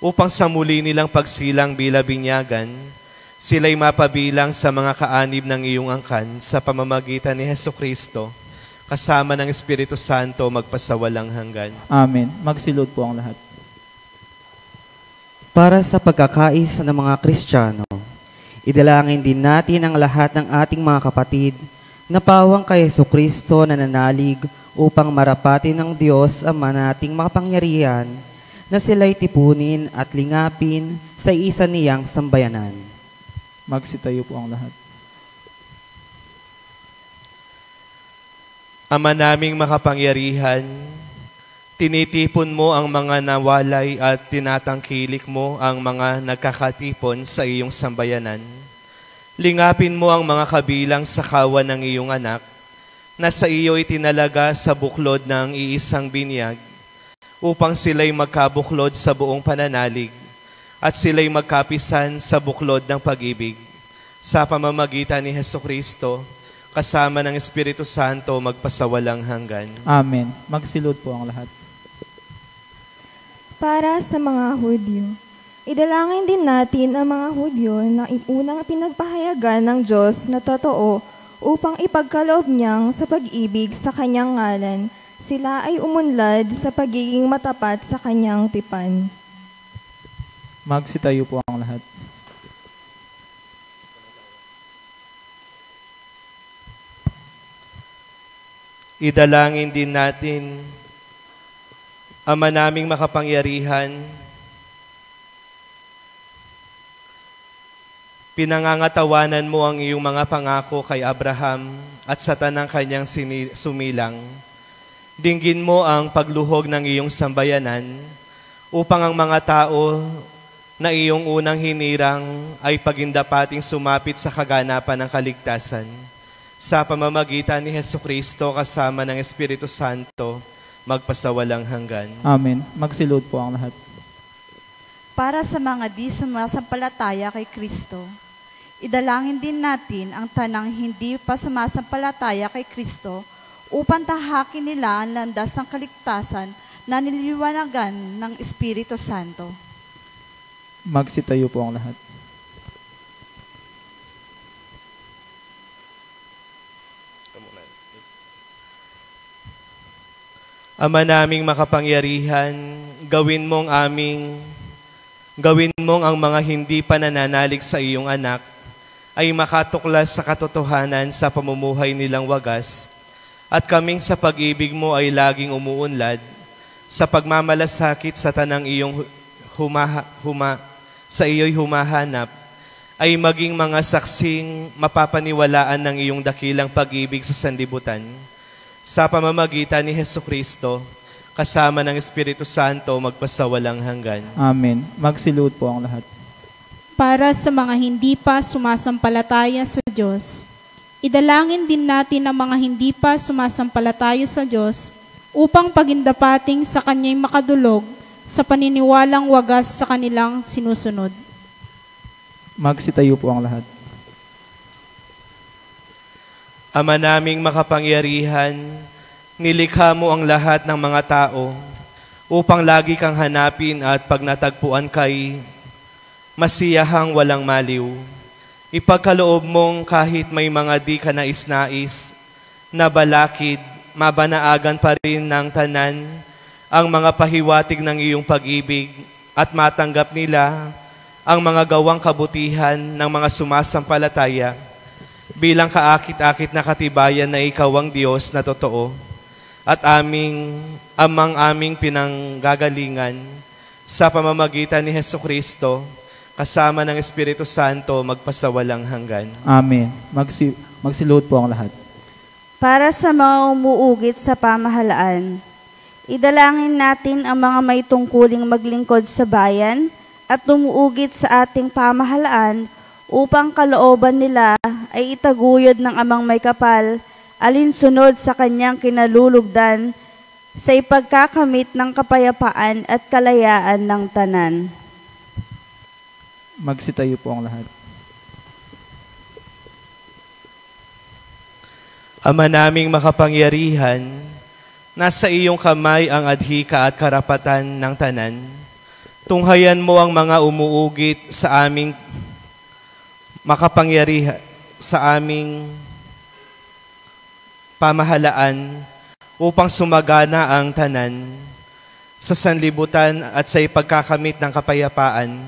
upang sa muli nilang pagsilang bilabinyagan, sila'y mapabilang sa mga kaanib ng iyong angkan sa pamamagitan ni Hesukristo kasama ng Espiritu Santo magpasawalang hanggan. Amen. Magsiluhod po ang lahat. Para sa pagkakaisa ng mga Kristiyano, idalangin din natin ang lahat ng ating mga kapatid na pawang kay Hesukristo na nanalig upang marapatin ng Diyos Ama nating makapangyarihan na sila'y tipunin at lingapin sa isa niyang sambayanan. Magsitayo po ang lahat. Ama naming makapangyarihan, tinitipon mo ang mga nawalay at tinatangkilik mo ang mga nagkakatipon sa iyong sambayanan. Lingapin mo ang mga kabilang sa kawan ng iyong anak na sa iyo itinalaga sa buklod ng iisang binyag upang sila'y magkabuklod sa buong pananalig at sila'y magkapisan sa buklod ng pag-ibig sa pamamagitan ni Hesukristo kasama ng Espiritu Santo magpasawalang hanggan. Amen. Magsiluhod po ang lahat. Para sa mga Hudyo, idalangin din natin ang mga Hudyo na unang pinagpahayagan ng Diyos na totoo upang ipagkaloob niyang sa pag-ibig sa kanyang ngalan, sila ay umunlad sa pagiging matapat sa kanyang tipan. Magsitayo po ang lahat. Idalangin din natin, Ama naming makapangyarihan, pinangangatawanan mo ang iyong mga pangako kay Abraham at sa tanang kanyang sumilang. Dinggin mo ang pagluhog ng iyong sambayanan upang ang mga tao na iyong unang hinirang ay pagindapating sumapit sa kaganapan ng kaligtasan sa pamamagitan ni Hesukristo kasama ng Espiritu Santo magpasawalang hanggan. Amen. Magsilod po ang lahat. Para sa mga di sumasampalataya kay Kristo, idalangin din natin ang tanang hindi pa sumasampalataya kay Kristo upang tahakin nila ang landas ng kaligtasan na nililiwanagan ng Espiritu Santo. Magsitayo po ang lahat. Ama naming makapangyarihan, gawin mong ang mga hindi pa nananalig sa iyong anak ay makatuklas sa katotohanan sa pamumuhay nilang wagas at kaming sa pag-ibig mo ay laging umuunlad sa pagmamalasakit sa tanang iyong sa iyo'y humahanap ay maging mga saksing mapapaniwalaan ng iyong dakilang pag-ibig sa sanlibutan sa pamamagitan ni Hesukristo kasama ng Espiritu Santo magpasawalang hanggan. Amen. Magsilod po ang lahat. Para sa mga hindi pa sumasampalataya sa Diyos, idalangin din natin ang mga hindi pa sumasampalataya sa Diyos upang pagindapating sa Kanya'y makadulog sa paniniwalang wagas sa kanilang sinusunod. Magsitayo po ang lahat. Ama naming makapangyarihan, nilikha mo ang lahat ng mga tao upang lagi kang hanapin at pag natagpuan kay masiyahang walang maliw. Ipagkaloob mong kahit may mga di ka nais-nais na balakid, mabanaagan pa rin ng tanan ang mga pahiwatig ng iyong pag-ibig at matanggap nila ang mga gawang kabutihan ng mga sumasampalataya bilang kaakit-akit na katibayan na ikaw ang Diyos na totoo at aming pinanggagalingan sa pamamagitan ni Hesukristo kasama ng Espiritu Santo magpasawalang hanggan. Amen. Magsilod po ang lahat. Para sa mga umuugit sa pamahalaan, idalangin natin ang mga may tungkuling maglingkod sa bayan at umuugit sa ating pamahalaan upang kalooban nila ay itaguyod ng Amang may kapal alinsunod sa kanyang kinalulugdan sa ipagkakamit ng kapayapaan at kalayaan ng tanan. Magsitayo po ang lahat. Ama naming makapangyarihan, nasa iyong kamay ang adhika at karapatan ng tanan. Tunghayan mo ang mga umuugit sa aming makapangyarihan, sa aming pamahalaan upang sumagana ang tanan sa sanlibutan at sa ipagkakamit ng kapayapaan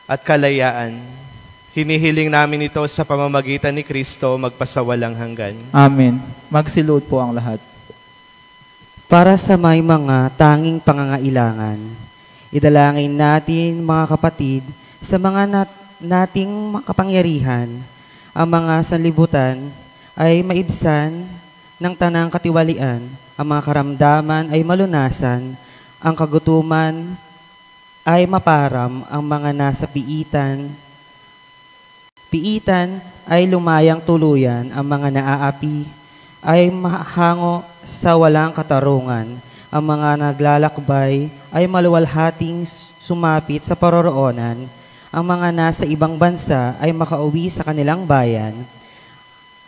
at kalayaan. Hinihiling namin ito sa pamamagitan ni Kristo magpasawalang hanggan. Amen. Magsilod po ang lahat. Para sa may mga tanging pangangailangan, idalangin natin mga kapatid sa mga nating makapangyarihan, ang mga sanlibutan ay maibsan ng tanang katiwalian, ang mga karamdaman ay malunasan, ang kagutuman ay maparam, ang mga nasa piitan ay lumayang tuluyan, ang mga naaapi ay mahango sa walang katarungan, ang mga naglalakbay ay maluwalhating sumapit sa paroroonan, ang mga nasa ibang bansa ay makauwi sa kanilang bayan,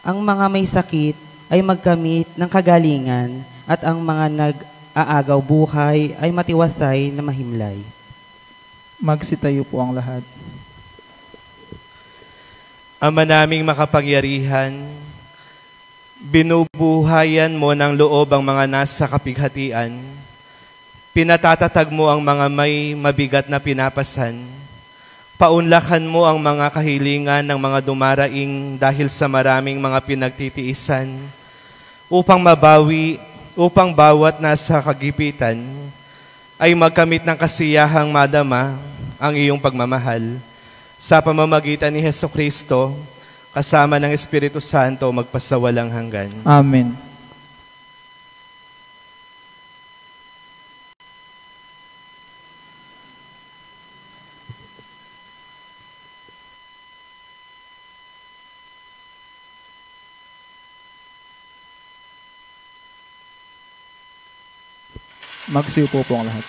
ang mga may sakit ay magkamit ng kagalingan, at ang mga nag-aagaw buhay ay matiwasay na mahimlay. Magsitayo po ang lahat. Ama naming makapangyarihan, binubuhayan mo ng loob ang mga nasa kapighatian, pinatatatag mo ang mga may mabigat na pinapasan, paunlakan mo ang mga kahilingan ng mga dumaraing dahil sa maraming mga pinagtitiisan, upang bawat nasa kagipitan ay magkamit ng kasiyahang madama ang iyong pagmamahal sa pamamagitan ni Hesukristo kasama ng Espiritu Santo magpasawalang hanggan. Amen. Magsiupo po ang lahat.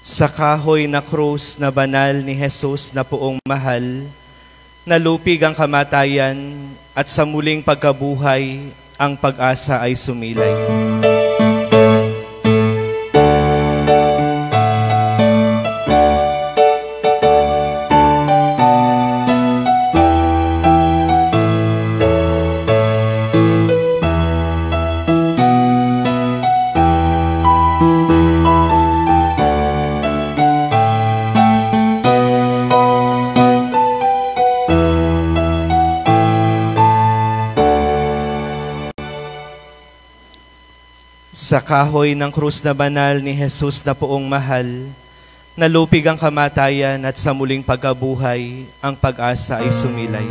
Sa kahoy na krus na banal ni Jesus na poong mahal, nalupig ang kamatayan at sa muling pagkabuhay, ang pag-asa ay sumilay. Sa kahoy ng krus na banal ni Jesus na poong mahal, nalupig ang kamatayan at sa muling pagkabuhay, ang pag-asa ay sumilay.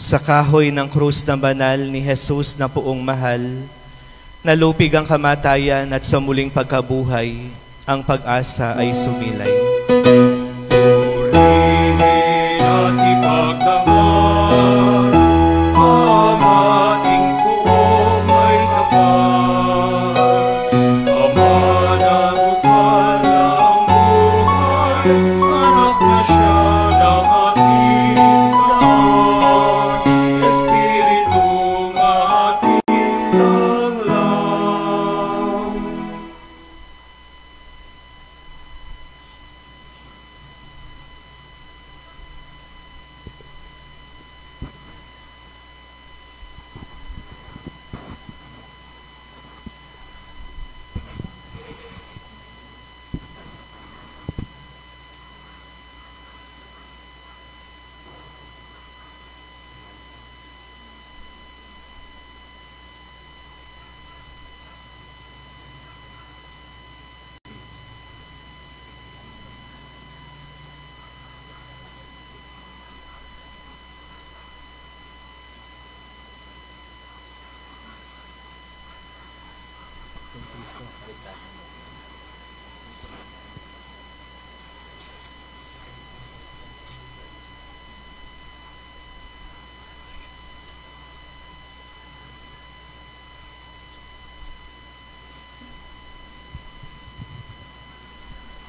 Sa kahoy ng krus na banal ni Jesus na poong mahal, nalupig ang kamatayan at sa muling pagkabuhay, ang pag-asa ay sumilay. Purihin at ipagtanggap ang ating poong may tapat. Ama na bukal ng buhay, anak na siya ng ating lahat. Espiritong ating langlang.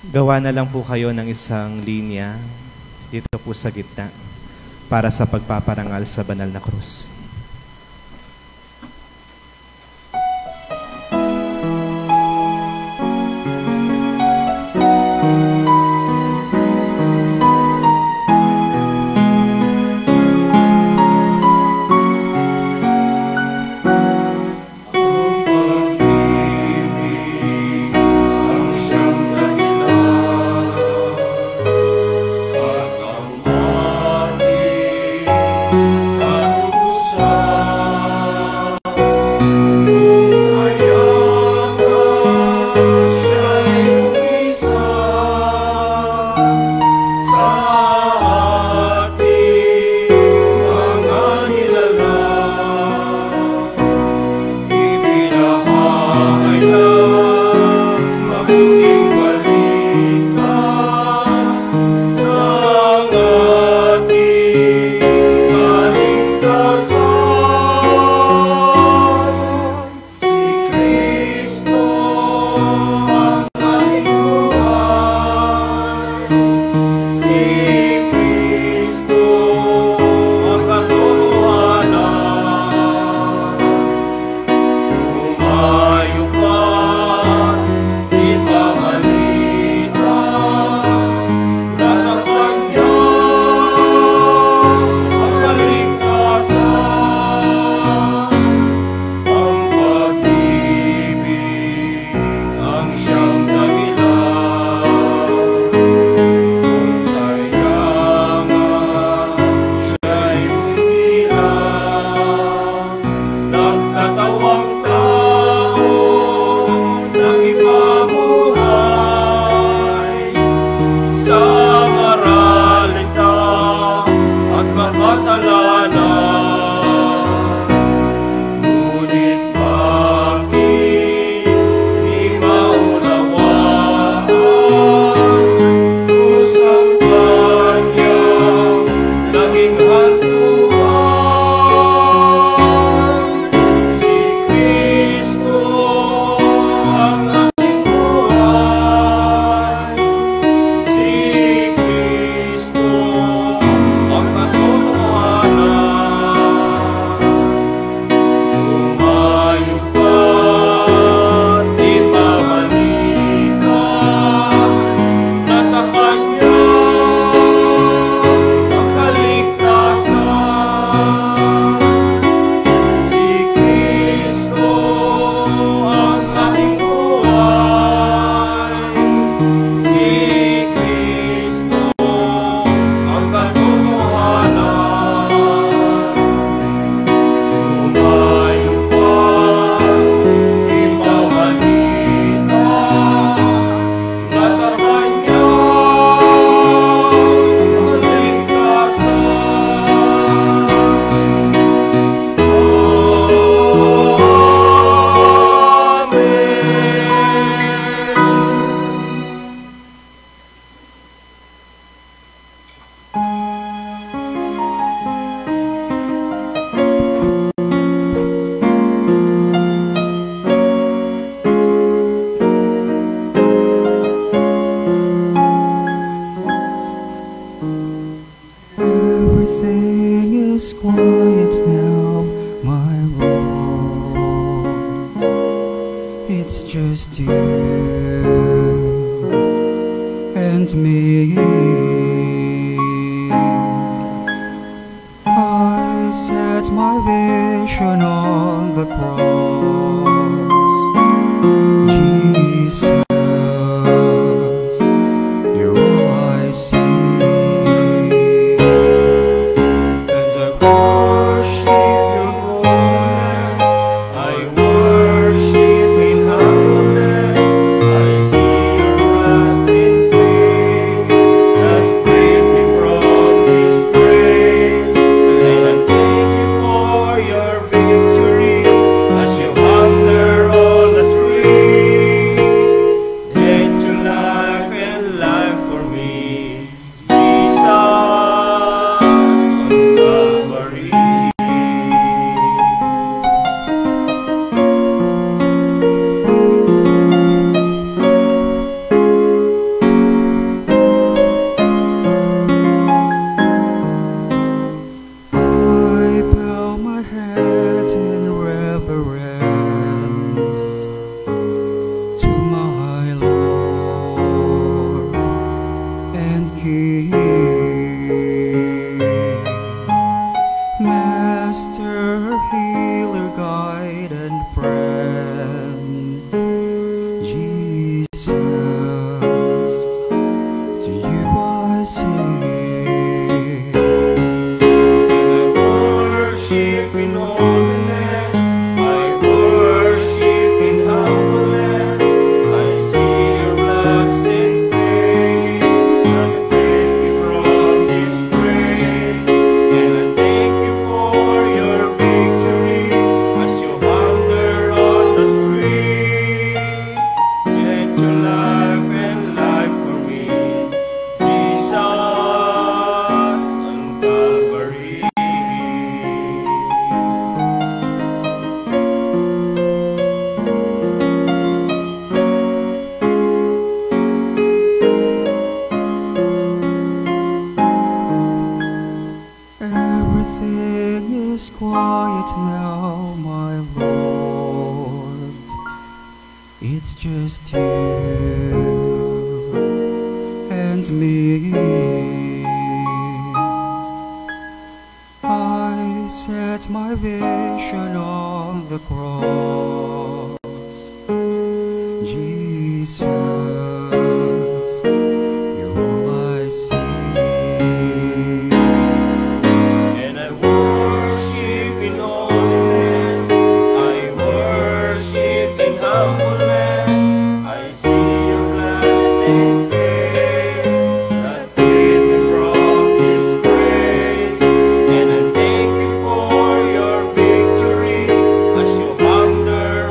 Gawa na lang po kayo ng isang linya dito po sa gitna para sa pagpaparangal sa banal na krus. At ang ating quiet now, my Lord. It's just you and me. I set my vision on the cross. Jesus, you're all I see. And I thank you for your victory as you hunger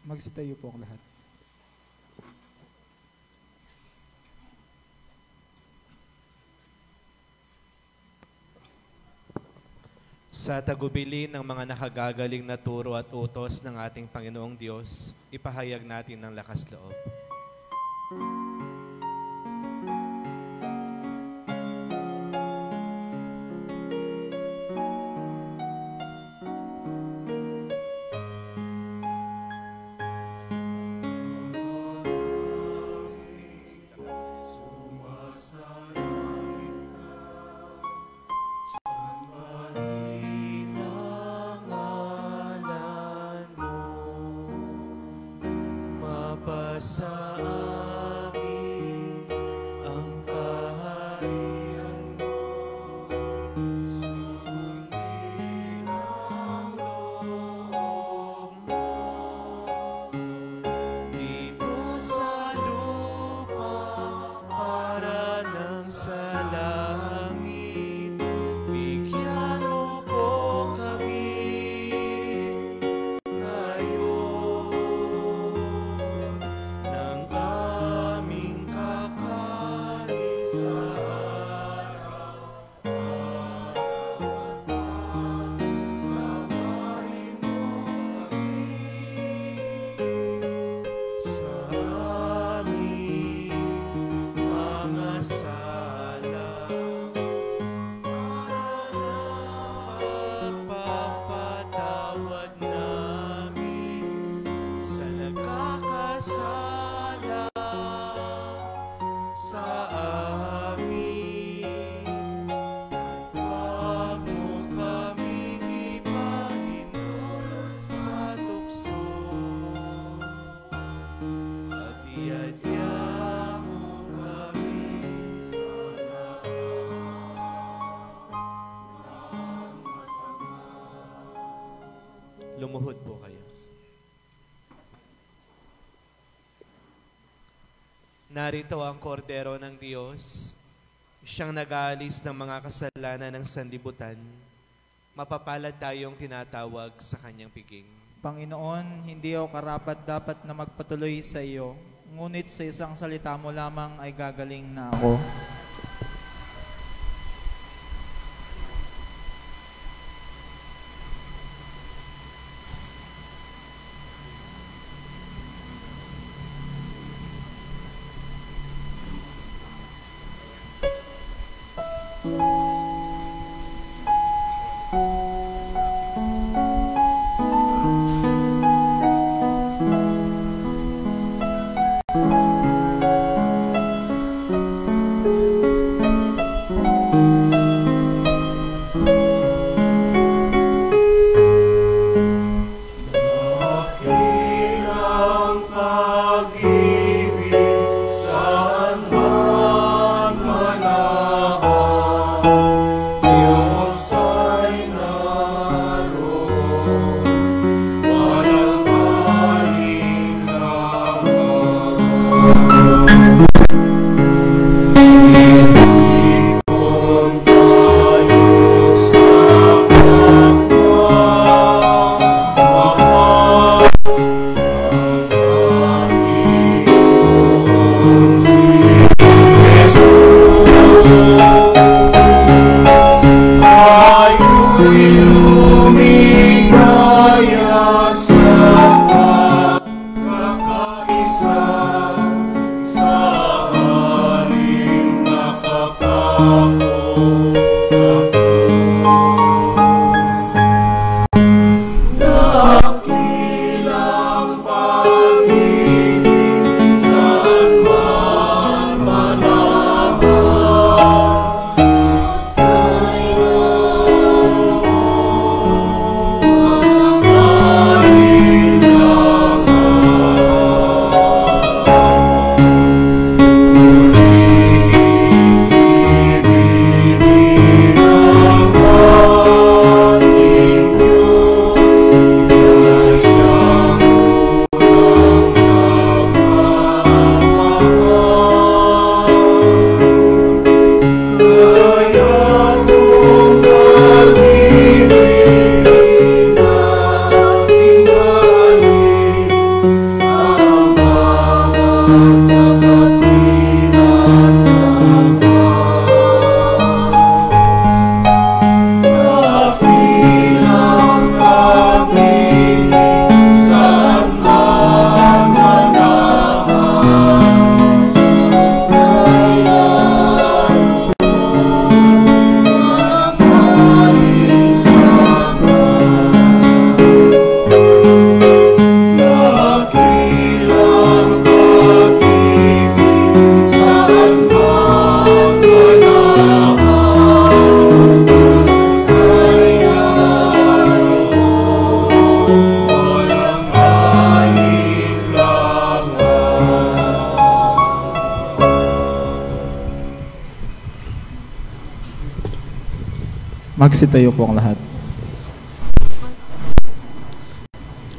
Magsitayo po ang lahat. Sa tagubili ng mga nakagagaling na turo at utos ng ating Panginoong Diyos, ipahayag natin ng lakas loob. Sa amin ang kaharian mo, sundin ang loob mo, dito sa lupa para nang sa langit. Bigyan mo po kami ngayon ng aming kakanin sa araw-araw. Patawarin mo kami sa aming mga sala, para na pagpapatawad namin sa nagkakasala sa amin. Huwag mo kaming ipahintulot sa tukso, at iadya mo kami sa lahat ng masama. Lumuhod po kayo. Narito ang kordero ng Diyos, siyang nag-aalis ng mga kasalanan ng sanlibutan. Mapapalad tayong tinatawag sa kanyang piging. Panginoon, hindi ako karapat-dapat na magpatuloy sa iyo, ngunit sa isang salita mo lamang ay gagaling na ako. Magsitayo po ang lahat.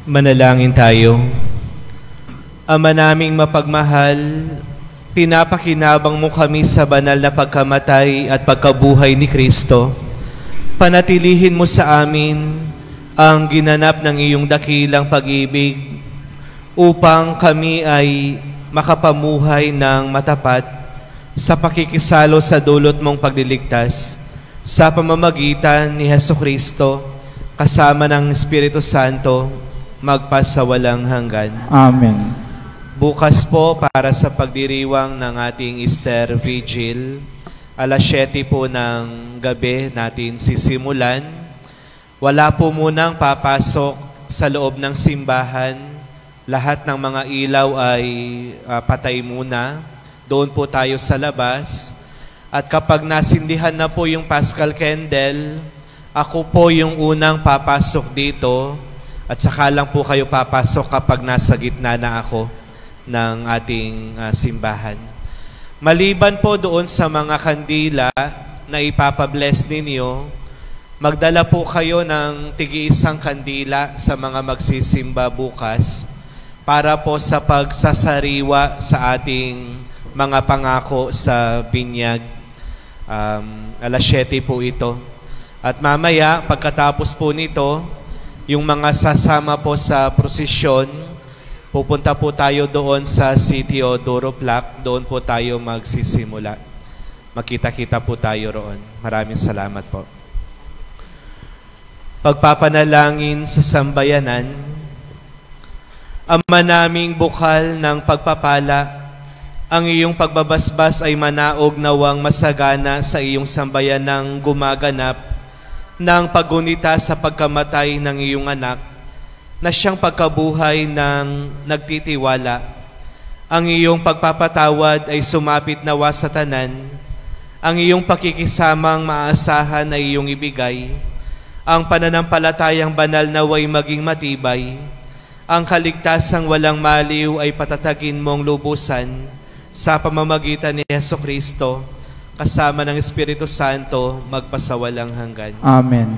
Manalangin tayo. Ama naming mapagmahal, pinapakinabang mo kami sa banal na pagkamatay at pagkabuhay ni Kristo. Panatilihin mo sa amin ang ginanap ng iyong dakilang pag-ibig upang kami ay makapamuhay ng matapat sa pakikisalo sa dulot mong pagliligtas sa pamamagitan ni Hesukristo kasama ng Espiritu Santo magpasawalang hanggan. Amen. Bukas po para sa pagdiriwang ng ating Easter Vigil, alas 7 po ng gabi natin sisimulan. Wala po munang papasok sa loob ng simbahan. Lahat ng mga ilaw ay patay muna. Doon po tayo sa labas. At kapag nasindihan na po yung Paschal Candle, ako po yung unang papasok dito. At saka lang po kayo papasok kapag nasa gitna na ako ng ating simbahan. Maliban po doon sa mga kandila na ipapabless ninyo, magdala po kayo ng tig-iisang kandila sa mga magsisimba bukas para po sa pagsasariwa sa ating mga pangako sa binyag. Alas 7 po ito. At mamaya, pagkatapos po nito, yung mga sasama po sa prosesyon, pupunta po tayo doon sa City Odoro Plaque. Doon po tayo magsisimula. Makita-kita po tayo roon. Maraming salamat po. Pagpapanalangin sa sambayanan. Ama naming bukal ng pagpapala, ang iyong pagbabasbas ay manaog nawang masagana sa iyong sambayanang gumaganap ng paggunita sa pagkamatay ng iyong anak, na siyang pagkabuhay ng nagtitiwala. Ang iyong pagpapatawad ay sumapit nawa sa tanan. Ang iyong pakikisamang maasahan ay iyong ibigay. Ang pananampalatayang banal naway maging matibay. Ang kaligtasang walang maliw ay patatagin mong lubusan sa pamamagitan ni Hesukristo kasama ng Espiritu Santo magpasawalang hanggan. Amen.